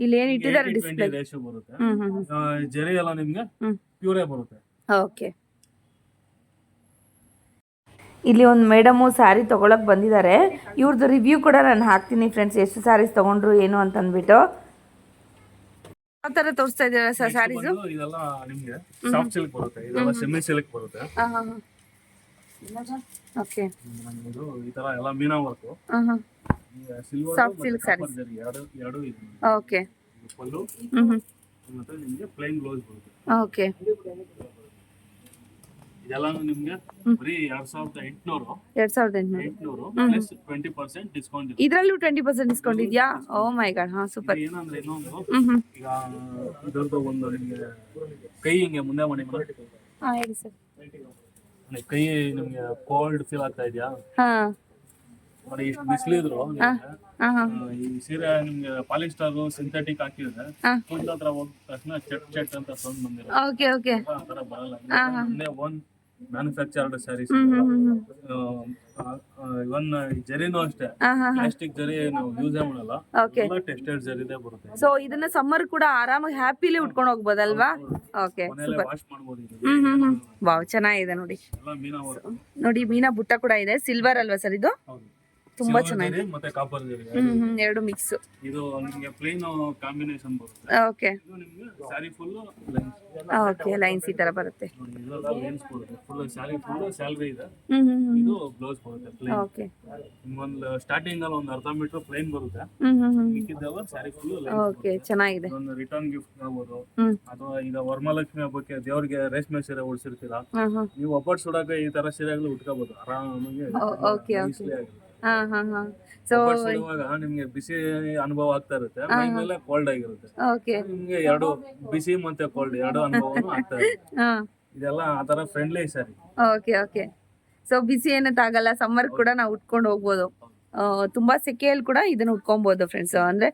S1: ಇಲ್ಲಿ ಏನ್ ಇಟ್ಟಿದ್ದಾರೆ ಡಿಸ್ಪ್ಲೇ.
S2: ರೇಷು ಬರುತ್ತೆ. ಜರಿ ಎಲ್ಲ ನಿಮ್ಗೆ ಪ್ಯೂರೇ ಬರುತ್ತೆ.
S1: ಓಕೆ. ಇಲ್ಲಿ ಒಂದು ಮೇಡಮು ಸ್ಯಾರಿ ತೊಗೊಳಕ್ ಬಂದಿದ್ದಾರೆ. ಇವ್ರದ್ದು ರಿವ್ಯೂ ಕೂಡ ನಾನು ಹಾಕ್ತೀನಿ ಫ್ರೆಂಡ್ಸ್, ಎಷ್ಟು ಸ್ಯಾರೀಸ್ ತೊಗೊಂಡ್ರು ಏನು ಅಂತ ಅಂದ್ಬಿಟ್ಟು. ಯಾವ ಥರ ತೋರಿಸ್ತಾ ಇದ್ದೀರಾ ಸರ್ ಸ್ಯಾರೀಸು?
S2: ಇದೆಲ್ಲ ನಿಮ್ಗೆ ಸಾಫ್ಟ್ ಸಿಲ್ಕ್ ಬರುತ್ತೆ, ಇದೆಲ್ಲ ಸೆಮಿ ಸಿಲ್ಕ್ ಬರುತ್ತೆ.
S1: ಓಕೆ.
S2: ಇದು ಈ ತರ ಎಲ್ಲ meena work, silver
S1: soft silk sarees
S2: ಎರಡು ಇದೆ.
S1: ಓಕೆ.
S2: ಪಲ್ಲು ಮತ್ತೆ ನಿಮ್ಗೆ ಪ್ಲೇನ್ ಬ್ಲೌಸ್ ಬರುತ್ತೆ.
S1: ಓಕೆ.
S2: ಇದೆಲ್ಲ ನಿಮ್ಗೆ ಬರೀ 2800 ಪ್ಲಸ್ 20% ಡಿಸ್ಕೌಂಟ್ ಇದೆ.
S1: ಇದರಲ್ಲೂ 20% ಡಿಸ್ಕೌಂಟ್ ಇದೆಯಾ? ಓ ಮೈ ಗಾಡ್. ಹಾ ಸೂಪರ್.
S2: ಏನಂದ್ರೆ ಇನ್ನೊಂದು ಈಗ ಇದರದ್ದು ಒಂದು ನಿಮ್ಗೆ ಕೈ ಹಿಂಗೆ ಮುಂದೆ ಮಾಡಿ
S1: ಹಾ ಹೇಳಿ ಸರ್.
S2: ಕೈ ನಿಮ್ಗೆ ಕೋಲ್ಡ್ ಫೀಲ್ ಆಗ್ತಾ ಇದೆಯಾ?
S1: ಹಾ
S2: ನೋಡಿ, ಇಷ್ಟು ಬಿಸಿಲಿದ್ರು ಈ ಸೀರೆ ನಿಮ್ಗೆ ಪಾಲಿಸ್ಟರ್ ಸಿಂಥೆಟಿಕ್ ಹಾಕಿದ್ರೆ ಫುಲ್ ಹತ್ರ ಹೋದ ತಕ್ಷಣ ಚಟ್ ಚಟ್ ಅಂತ ಸೌಂಡ್ ಬಂದಿರೋ
S1: ಓಕೆ ಓಕೆ.
S2: ಆ ತರ ಬರಲ್ಲ. ಮುಂದೆ ಓನ್ ಮ್ಯಾನುಫ್ಯಾಕ್ಚರ್ಡ್ ಸ್ಯಾರೀಸ್. ಇವನ್ ಜರಿನೂ ಅಷ್ಟೇ, ಪ್ಲಾಸ್ಟಿಕ್ ಜರಿ ನಾವು ಯೂಸೇ ಮಾಡಲ್ಲ, ಟೆಕ್ಸ್ಟೈಲ್ ಜರಿದೇ ಬರುತ್ತೆ.
S1: ಸೊ ಇದನ್ನ ಸಮ್ಮರ್ ಕೂಡ ಆರಾಮಾಗಿ ಹ್ಯಾಪಿಲಿ ಉಟ್ಕೊಂಡು ಹೋಗ್ಬೋದಲ್ವಾ? Okay super.
S2: ವಾಶ್ ಮಾಡಬಹುದು ಇದು.
S1: ವಾವ್ ಚೆನ್ನಾಗಿದೆ ನೋಡಿ.
S2: ಎಲ್ಲ ಮೀನಾ ವರ್ಕ್
S1: ನೋಡಿ, ಮೀನಾ ಬುಟ್ಟ ಕೂಡ ಇದೆ. ಸಿಲ್ವರ್ ಅಲ್ವಾ ಸರ್ ಇದು?
S2: ಹೌದು,
S1: ತುಂಬಾ ಚೆನ್ನಾಗಿದೆ.
S2: ಮತ್ತೆ ಕಾಪರ್ ಜರಿ
S1: ಎರಡು ಮಿಕ್ಸ್.
S2: ಇದು ನಿಮಗೆ ಪ್ಲೇನ್ ಕಾಂಬಿನೇಷನ್ ಬರುತ್ತೆ.
S1: ಓಕೆ.
S2: ಇದು ನಿಮಗೆ sari full lines.
S1: Okay, lines ಈ ತರ ಬರುತ್ತೆ.
S2: ನೋಡಿ, ಇದೆಲ್ಲ ಲೈನ್ಸ್ ಬರುತ್ತೆ. ಫುಲ್ ಸ್ಯಾರಿ ಫುಲ್ ಸ್ಯಾಲರಿ ಇದೆ. ಇದು ಬ್ಲೌಸ್ ಬರುತ್ತೆ ಪ್ಲೇನ್.
S1: ಓಕೆ.
S2: ಒಂದು ಸ್ಟಾರ್ಟಿಂಗ್ ಅಲ್ಲಿ ಒಂದು ಅರ್ಧ ಮೀಟರ್ ಪ್ಲೇನ್ ಬರುತ್ತೆ, ಮಿಕ್ಕಿದ್ದೆಲ್ಲ ಸ್ಯಾರಿ ಫುಲ್ ಲೈನ್ಸ್.
S1: ಓಕೆ, ಚೆನ್ನಾಗಿದೆ.
S2: ಒಂದು ರಿಟರ್ನ್ ಗಿಫ್ಟ್ ಆಗ್ಬೋದು, ಅಥವಾ ಈಗ ವರಮಹಾಲಕ್ಷ್ಮಿ ಹಬ್ಬಕ್ಕೆ ದೇವ್ರಿಗೆ ರೇಷ್ಮೆ ಸೀರೆ ಉಡ್ಸಿರ್ತೀರಾ, ನೀವು ಒಬ್ಬಟ್ಟು ಸುಡಕ್ಕೆ ಈ ತರ ಸೀರೆಗಳು ಉಟ್ಕೋಬಹುದು ಆರಾಮಾಗಿ.
S1: Okay okay.
S2: ಸೊ ನಿಮ್ಗೆ ಬಿಸಿ ಅನುಭವ ಆಗ್ತಾ ಇರುತ್ತೆ, ಮೈ ಮೇಲೆ ಕೋಲ್ಡ್ ಆಗಿರುತ್ತೆ.
S1: ಓಕೆ.
S2: ನಿಮ್ಗೆ ಎರಡು ಬಿಸಿ ಮತ್ತೆ ಕೋಲ್ಡ್ ಎರಡು ಅನುಭವನೂ ಆಗ್ತಾ ಇರುತ್ತೆ. ಇದೆಲ್ಲ ಆತರ friendly saree.
S1: Okay okay. So ಬಿಸಿ ಏನಂತಾಗಲ್ಲ, ಸಮ್ಮರ್ ಕೂಡ ನಾವು ಉಟ್ಕೊಂಡು ಹೋಗ್ಬೋದು. ತುಂಬಾ ಸೆಕೆಯಲ್ಲಿ ಕೂಡ ಇದನ್ನ ಉಟ್ಕೊಬಹುದು ಫ್ರೆಂಡ್ಸ್. ಅಂದ್ರೆ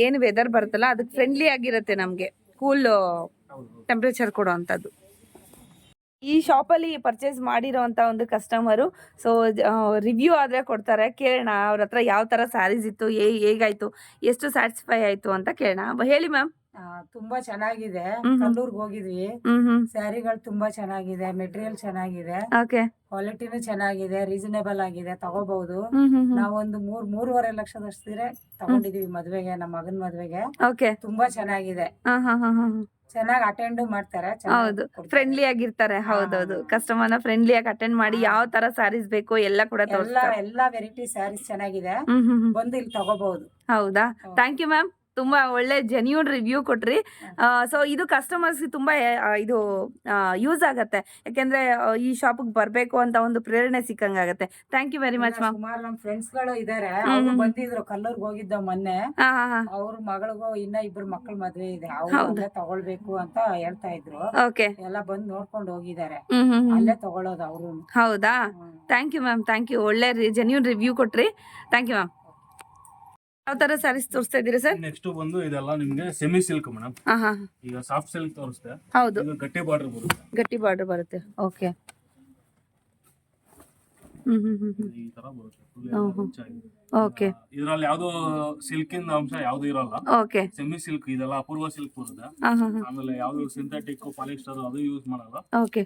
S1: ಏನು ವೆದರ್ ಬರುತ್ತಲ್ಲ ಅದಕ್ಕೆ ಫ್ರೆಂಡ್ಲಿ ಆಗಿರುತ್ತೆ, ನಮ್ಗೆ ಕೂಲ್ ಟೆಂಪ್ರೇಚರ್ ಕೊಡೋ ಅಂಥದ್ದು. ಈ ಶಾಪಲ್ಲಿ ಪರ್ಚೇಸ್ ಮಾಡಿರೋಂಥ ಒಂದು ಕಸ್ಟಮರು ಸೊ ರಿವ್ಯೂ ಆದರೆ ಕೊಡ್ತಾರೆ. ಕೇಳೋಣ ಅವ್ರ ಹತ್ರ ಯಾವ ಥರ ಸ್ಯಾರೀಸ್ ಇತ್ತು, ಹೇಗಾಯ್ತು, ಎಷ್ಟು ಸ್ಯಾಟಿಸ್ಫೈ ಆಯಿತು ಅಂತ ಕೇಳೋಣ. ಹೇಳಿ ಮ್ಯಾಮ್.
S4: ತುಂಬಾ ಚೆನ್ನಾಗಿದೆ. ಕಲ್ಲೂರ್ಗ್ ಹೋಗಿದ್ವಿ, ಸ್ಯಾರಿಗಳು ತುಂಬಾ ಚೆನ್ನಾಗಿದೆ, ಮೆಟೀರಿಯಲ್ ಚೆನ್ನಾಗಿದೆ,
S1: ಓಕೆ,
S4: ಕ್ವಾಲಿಟಿನೂ ಚೆನ್ನಾಗಿದೆ, ರೀಸನೇಬಲ್ ಆಗಿದೆ, ತಗೋಬಹುದು. ನಾವೊಂದು 3.5 ಲಕ್ಷದಷ್ಟು ಸೀರೆ ತಗೊಂಡಿದೀವಿ ಮದ್ವೆಗೆ, ನಮ್ಮ ಮಗನ್ ಮದ್ವೆಗೆ.
S1: ಓಕೆ,
S4: ತುಂಬಾ ಚೆನ್ನಾಗಿದೆ, ಚೆನ್ನಾಗಿ ಅಟೆಂಡ್ ಮಾಡ್ತಾರೆ,
S1: ಹೌದು, ಫ್ರೆಂಡ್ಲಿ ಆಗಿರ್ತಾರೆ. ಹೌದೌದು, ಕಸ್ಟಮರ್ನ ಫ್ರೆಂಡ್ಲಿ ಆಗಿ ಅಟೆಂಡ್ ಮಾಡಿ ಯಾವ ತರ ಸ್ಯಾರೀಸ್ ಬೇಕು ಎಲ್ಲ ಕೂಡ
S4: ಎಲ್ಲಾ ವೆರೈಟಿ ಸ್ಯಾರೀಸ್ ಚೆನ್ನಾಗಿದೆ, ಬಂದು ಇಲ್ಲಿ ತಗೋಬಹುದು.
S1: ಹೌದಾ, ಥ್ಯಾಂಕ್ ಯು ಮ್ಯಾಮ್. ತುಂಬಾ ಒಳ್ಳೆ ಜೆನ್ಯೂನ್ ರಿವ್ಯೂ ಕೊಟ್ರಿ. ಸೊ ಇದು ಕಸ್ಟಮರ್ಸ್ಗೆ ತುಂಬಾ ಇದು ಯೂಸ್ ಆಗತ್ತೆ, ಯಾಕೆಂದ್ರೆ ಈ ಶಾಪಿಗೆ ಬರ್ಬೇಕು ಅಂತ ಒಂದು ಪ್ರೇರಣೆ ಸಿಕ್ಕಂಗಾಗತ್ತೆ. Thank you very much ma'am.
S4: ಸುಮಾರು ನಮ್ ಫ್ರೆಂಡ್ಸ್ ಗಳು ಇದಾರೆ, ಬಂದಿದ್ರು, ಕಲ್ಲೂರ್ಗ್ ಹೋಗಿದ್ದ ಮೊನ್ನೆ. ಅವ್ರ ಮಗಳಿಗೂ ಇನ್ನ 2 ಮಕ್ಳ ಮದ್ವೆ ಇದೆ, ಅವ್ರು ತಗೊಳ್ಬೇಕು ಅಂತ ಹೇಳ್ತಾ ಇದ್ರು.
S1: ಓಕೆ,
S4: ಎಲ್ಲ ಬಂದ್ ನೋಡ್ಕೊಂಡು ಹೋಗಿದ್ದಾರೆ, ಅಲ್ಲೇ ತಗೊಳ್ಳೋದು ಅವ್ರು.
S1: ಹೌದಾ, thank you ma'am, thank you. ಒಳ್ಳೆ ಜೆನ್ಯೂನ್ ರಿವ್ಯೂ ಕೊಟ್ರಿ. Thank you ma'am. ಯಾವ ತರ ಸ್ಯಾರೀಸ್ ತೋರಿಸ್ತಾ ಇದೀರಾ ಸರ್?
S2: ನೆಕ್ಸ್ಟ್ ಬಂದು ಇದೆಲ್ಲ ನಿಮ್ಗೆ ಸೆಮಿ ಸಿಲ್ಕ್ ಮೇಡಮ್. ಈಗ ಸಾಫ್ಟ್ ಸಿಲ್ಕ್ ತೋರಿಸ್ತೆ.
S1: ಹೌದು,
S2: ಗಟ್ಟಿ ಬಾರ್ಡರ್ ಬರುತ್ತೆ.
S1: ಗಟ್ಟಿ ಬಾರ್ಡರ್ ಬರುತ್ತೆ. ಓಕೆ,
S2: ಈ ತರ ಬರುತ್ತೆ.
S1: ಓಕೆ,
S2: ಇದ್ರಲ್ಲಿ ಯಾವ್ದು ಸಿಲ್ಕ್ ಇಂದ ಅಂಶ ಯಾವ್ದು ಇರಲ್ಲ.
S1: ಓಕೆ,
S2: ಸೆಮಿ ಸಿಲ್ಕ್ ಇದೆಲ್ಲ ಅಪೂರ್ವ ಸಿಲ್ಕ್ ಬರುತ್ತೆ. ಆಮೇಲೆ ಯಾವ್ದು ಸಿಂಥೆಟಿಕ್ ಪಾಲಿಸ್ಟರ್ ಅದು ಯೂಸ್ ಮಾಡಲ್ಲ.
S1: ಓಕೆ,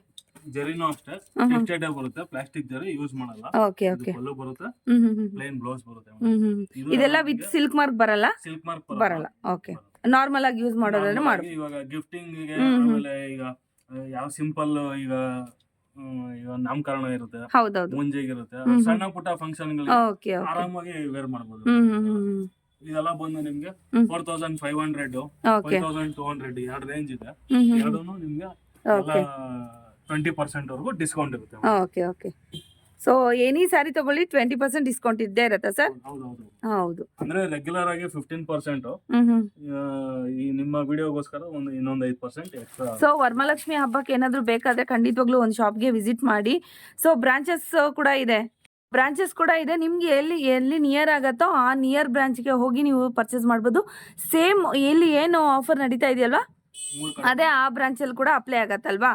S2: ಜರಿನೂ ಅಷ್ಟೇ ಟೆಕ್ಸ್ಟೈಲ್ ಬರುತ್ತೆ, ಪ್ಲಾಸ್ಟಿಕ್ ಜರಿ ಯೂಸ್ ಮಾಡಲ್ಲ.
S1: ಓಕೆ, ಓಕೆ,
S2: ಪಲ್ಲು ಬರುತ್ತೆ, ಪ್ಲೇನ್ ಬ್ಲೌಸ್ ಬರುತ್ತೆ.
S1: ಇದೆಲ್ಲ ವಿತ್ ಸಿಲ್ಕ್ ಮಾರ್ಕ್ ಬರಲ್ಲ?
S2: ಸಿಲ್ಕ್ ಮಾರ್ಕ್
S1: ಬರಲ್ಲ. ಓಕೆ, ನಾರ್ಮಲ್ ಆಗಿ ಯೂಸ್ ಮಾಡೋದ್ರೆ ಮಾಡಿ.
S2: ಇವಾಗ ಗಿಫ್ಟಿಂಗ್ ಗೆ, ಆಮೇಲೆ ಈಗ ಯಾವ ಸಿಂಪಲ್ ಈಗ ನಾಮಕರಣ ಇರುತ್ತೆ,
S1: ಹೌದೌದು,
S2: ಮುಂಜೆಗೆ ಇರುತ್ತೆ, ಸಣ್ಣ ಪುಟ್ಟ ಫಂಕ್ಷನ್ ಗಳಿಗೆ ಆರಾಮಾಗಿ ವೇರ್ ಮಾಡಬಹುದು. ಇದೆಲ್ಲ ಬಂದು ನಿಮ್ಗೆ 4500 5200 ಎರಡು ರೇಂಜ್ ಇದೆ. ಎರಡೂ ನಿಮ್ಗೆ 20% ವರೆಗೂ ಡಿಸ್ಕೌಂಟ್ ಇರುತ್ತೆ.
S1: Okay okay. So any sari ತಗೊಳ್ಳಿ 20% ಡಿಸ್ಕೌಂಟ್ ಇದ್ದೇ ಇರತ್ತಾ ಸರ್?
S2: ಹೌದೌದು.
S1: ಹೌದು.
S2: ಅಂದ್ರೆ ರೆಗ್ಯುಲರ್ ಆಗಿ 15%,
S1: ಹ್ಮ್.
S2: ಈ ನಿಮ್ಮ ವಿಡಿಯೋಗೋಸ್ಕರ ಇನ್ನೊಂದು 5% ಎಕ್ಸ್ಟ್ರಾ.
S1: ಸೊ ವರಮಹಾಲಕ್ಷ್ಮಿ ಹಬ್ಬಕ್ಕೆ ಏನಾದರೂ ಬೇಕಾದ್ರೆ ಖಂಡಿತವಾಗ್ಲೂ ಒಂದು ಶಾಪ್ಗೆ ವಿಸಿಟ್ ಮಾಡಿ. ಸೊ ಬ್ರಾಂಚಸ್ ಕೂಡ ಇದೆ ನಿಮ್ಗೆ ಎಲ್ಲಿ ನಿಯರ್ ಆಗತ್ತೋ ಆ ನಿಯರ್ ಬ್ರಾಂಚ್ಗೆ ಹೋಗಿ ನೀವು ಪರ್ಚೇಸ್ ಮಾಡ್ಬೋದು. ಸೇಮ್ ಎಲ್ಲಿ ಏನು ಆಫರ್ ನಡೀತಾ ಇದೆಯಲ್ವಾ ಅದೇ ಆ ಬ್ರಾಂಚಲ್ಲಿ ಕೂಡ ಅಪ್ಲೈ ಆಗತ್ತಲ್ವಾ?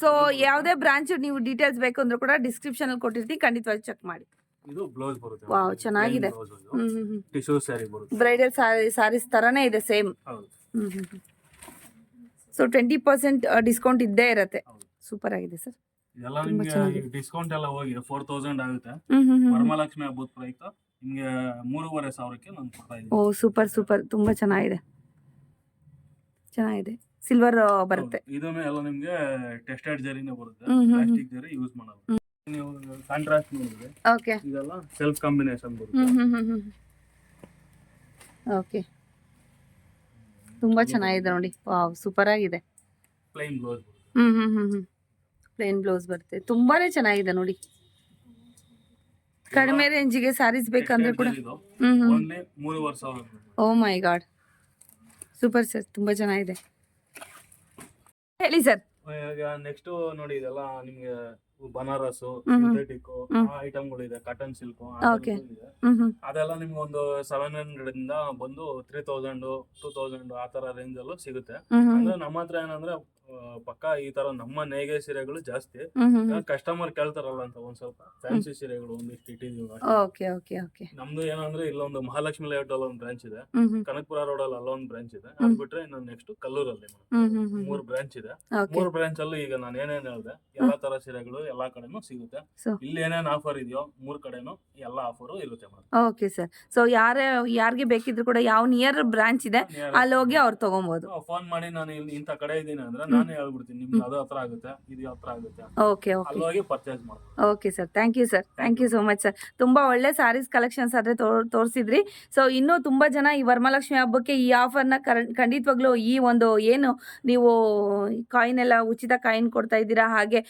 S1: ಸೊ ಯಾವುದೇ ಬ್ರಾಂಚ್ ನೀವು ಡೀಟೇಲ್ಸ್ ಬೇಕು ಅಂದ್ರೂ ಕೂಡ ಡಿಸ್ಕ್ರಿಪ್ಷನ್ ಅಲ್ಲಿ ಕೊಟ್ಟಿರ್ತೀನಿ, ಖಂಡಿತವಾಗಿ ಚೆಕ್ ಮಾಡಿ.
S2: ಇದು ಬ್ಲೌಸ್ ಬರುತ್ತೆ.
S1: ವಾವ್, ಚೆನ್ನಾಗಿದೆ.
S2: ಟಿಶ್ಯೂ ಸ್ಯಾರಿ ಬರುತ್ತೆ.
S1: ಬ್ರೈಡಲ್ ಸಾರೀಸ್ ತರಾನೇ ಇದೆ ಸೇಮ್.
S2: ಹೌದು.
S1: ಸೊ 20% ಡಿಸ್ಕೌಂಟ್ ಇದ್ದೇ ಇರತ್ತೆ. ಸೂಪರ್ ಆಗಿದೆ ಸರ್.
S2: ಎಲ್ಲ ನಿಮ್ಗೆ ಡಿಸ್ಕೌಂಟ್ ಎಲ್ಲ ಹೋಗಿ 4000 ಆಗುತ್ತೆ. ವರಮಹಾಲಕ್ಷ್ಮಿ ಹಬ್ಬದ ಪ್ರಯುಕ್ತ ನಿಮ್ಗೆ 3500ಕ್ಕೆ ನಾನು ಕೊಡ್ತಾ ಇದ್ದೀನಿ.
S1: ಓ ಸೂಪರ್ ತುಂಬಾ ಚೆನ್ನಾಗಿದೆ. ಸಿಲ್ವರ್ ಬರುತ್ತೆ.
S2: ಇದನ್ನು ಎಲ್ಲ ನಿಮ್ಗೆ ಟೆಸ್ಟೆಡ್ ಜರಿನೇ ಬರುತ್ತೆ, ಪ್ಲಾಸ್ಟಿಕ್ ಜರಿ ಯೂಸ್ ಮಾಡಲ್ಲ. ನೀವು ಕಾಂಟ್ರಾಸ್ಟ್ ನೋಡಿದ್ರೆ
S1: ಓಕೆ.
S2: ಇದೆಲ್ಲ ಸೆಲ್ಫ್ ಕಾಂಬಿನೇಷನ್ ಬರುತ್ತೆ.
S1: ಓಕೆ, ತುಂಬಾ ಚೆನ್ನಾಗಿದೆ ನೋಡಿ. ವಾವ್, ಸೂಪರ್ ಆಗಿದೆ.
S2: ಪ್ಲೈನ್ ಬ್ಲೌಸ್ ಬರುತ್ತೆ.
S1: ಪ್ಲೇನ್ ಬ್ಲೌಸ್ ಬರುತ್ತೆ. ತುಂಬಾನೇ ಚೆನ್ನಾಗಿದೆ ನೋಡಿ. ಕಡಿಮೆ ರೇಂಜಿಗೆ ಸ್ಯಾರೀಸ್ ಬೇಕಂದ್ರೆ ಕೂಡ
S2: ಓನ್ಲಿ 3500.
S1: ಓ ಮೈ ಗಾಡ್, ಸೂಪರ್ ಸರ್, ತುಂಬಾ ಚೆನ್ನಾಗಿದೆ. ಹೇಳಿ ಸರ್.
S2: ಈಗ ನೆಕ್ಸ್ಟ್ ನೋಡಿ, ಇದೆಲ್ಲ ನಿಮ್ಗೆ ಬನಾರಸ್, ಸಿಂಥೆಟಿಕ್ ಐಟಮ್ಗಳು ಇದೆ, ಕಾಟನ್ ಸಿಲ್ಕ್ ಇದೆ. ಅದೆಲ್ಲ ನಿಮ್ಗೆ ಒಂದು 700 ಇಂದ ಬಂದು 3000, 2000 ಆ ತರ ರೇಂಜ್ ಅಲ್ಲೂ ಸಿಗುತ್ತೆ. ಅಂದ್ರೆ ನಮ್ಮ ಹತ್ರ ಏನಂದ್ರೆ ಪಕ್ಕ ಈ ತರ ನಮ್ಮ ನೇಯ್ಗೆ ಸೀರೆಗಳು ಜಾಸ್ತಿ. ಕಸ್ಟಮರ್ ಕೇಳ್ತಾರಲ್ಲ ಅಂತ ಒಂದ್ ಸ್ವಲ್ಪ ಫ್ಯಾನ್ಸಿ ಸೀರೆಗಳು ಒಂದಿಷ್ಟು ಇಟ್ಟಿದೀವಿ. ನಮ್ದು ಏನಂದ್ರೆ ಇಲ್ಲೊಂದು ಮಹಾಲಕ್ಷ್ಮಿ ಲೇಔಟ್ ಅಲ್ಲಿ ಒಂದು ಬ್ರಾಂಚ್ ಇದೆ, ಕನಕಪುರ ರೋಡ್ ಅಲ್ಲಿ ಅಲ್ಲೊಂದು ಬ್ರಾಂಚ್ ಇದೆ. ಅದ್ ಬಿಟ್ರೆ ಇನ್ನು ನೆಕ್ಸ್ಟ್ ಕಲ್ಲೂರಲ್ಲಿ 3 ಬ್ರಾಂಚ್ ಇದೆ. 3 ಬ್ರಾಂಚ್ ಅಲ್ಲೂ ಈಗ ನಾನು ಏನೇನ್ ಹೇಳ್ದೆ ಎಲ್ಲಾ ತರ ಸೀರೆಗಳು ಎಲ್ಲಾ ಕಡೆನೂ ಸಿಗುತ್ತೆ. ಇಲ್ಲಿ ಏನೇನ್ ಆಫರ್ ಇದೆಯೋ 3 ಕಡೆನೂ ಎಲ್ಲಾ ಆಫರ್ ಇರುತ್ತೆ ಮೇಡಮ್.
S1: Okay sir. ಸೊ ಯಾರಿಗೆ ಬೇಕಿದ್ರು ಕೂಡ ಯಾವ ನಿಯರ್ ಬ್ರಾಂಚ್ ಇದೆ ಅಲ್ಲಿ ಹೋಗಿ ಅವ್ರು ತಗೊಬಹುದು.
S2: ಫೋನ್ ಮಾಡಿ ನಾನು ಇಲ್ಲಿ ಇಂಥ ಕಡೆ ಇದ್ದೀನಿ ಅಂದ್ರೆ ನಾನೇ ಹೇಳ್ಬಿಡ್ತೀನಿ, ನಿಮ್ಗೆ ಅದು ಹತ್ರ ಆಗುತ್ತೆ, ಇದು ಹತ್ರ ಆಗುತ್ತೆ, ಅಲ್ಲಿ ಹೋಗಿ ಪರ್ಚೇಸ್ ಮಾಡ್ಬೋದು.
S1: Okay sir, thank you sir. Thank you so much sir. ತುಂಬಾ ಒಳ್ಳೆ ಸ್ಯಾರೀಸ್ ಕಲೆಕ್ಷನ್ಸ್ ಆದ್ರೆ ತೋರಿಸಿದ್ರಿ. ಸೊ ಇನ್ನೂ ತುಂಬಾ ಜನ ಈ ವರಮಹಾಲಕ್ಷ್ಮಿ ಹಬ್ಬಕ್ಕೆ ಈ ಆಫರ್ನ ಖಂಡಿತವಾಗ್ಲೂ ಈ ಒಂದು ಏನು ನೀವು ಕಾಯಿನ್ ಎಲ್ಲ ಉಚಿತ ಕಾಯಿನ್ ಕೊಡ್ತಾ ಇದ್ದೀರಾ, ಹಾಗೆ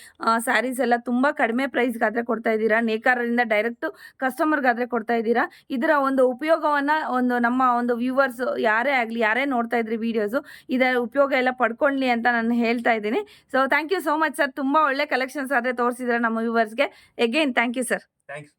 S1: ಸ್ಯಾರೀಸ್ ಎಲ್ಲ ತುಂಬಾ ಕಡಿಮೆ ಪ್ರೈಸ್ಗಾದ್ರೆ ಕೊಡ್ತಾ ಇದ್ದೀರಾ, ನೇಕಾರರಿಂದ ಡೈರೆಕ್ಟ್ ಕಸ್ಟಮರ್ಗಾದ್ರೆ ಕೊಡ್ತಾ ಇದ್ದೀರಾ. ಇದರ ಒಂದು ಉಪಯೋಗವನ್ನ ನಮ್ಮ ಒಂದು ವ್ಯೂವರ್ಸ್ ಯಾರೇ ಆಗಲಿ, ಯಾರೇ ನೋಡ್ತಾ ಇದ್ರಿ ವಿಡಿಯೋಸು, ಇದರ ಉಪಯೋಗ ಎಲ್ಲ ಪಡ್ಕೊಳ್ಳಿ ಅಂತ ನಾನು ಹೇಳ್ತಾ ಇದ್ದೀನಿ. So thank you so much sir. ತುಂಬಾ ಒಳ್ಳೆ ಕಲೆಕ್ಷನ್ಸ್ ಆದ್ರೆ ತೋರಿಸಿದ್ರೆ ನಮ್ಮ ವ್ಯೂವರ್ಸ್ಗೆ. Again thank you sir.
S2: Thanks.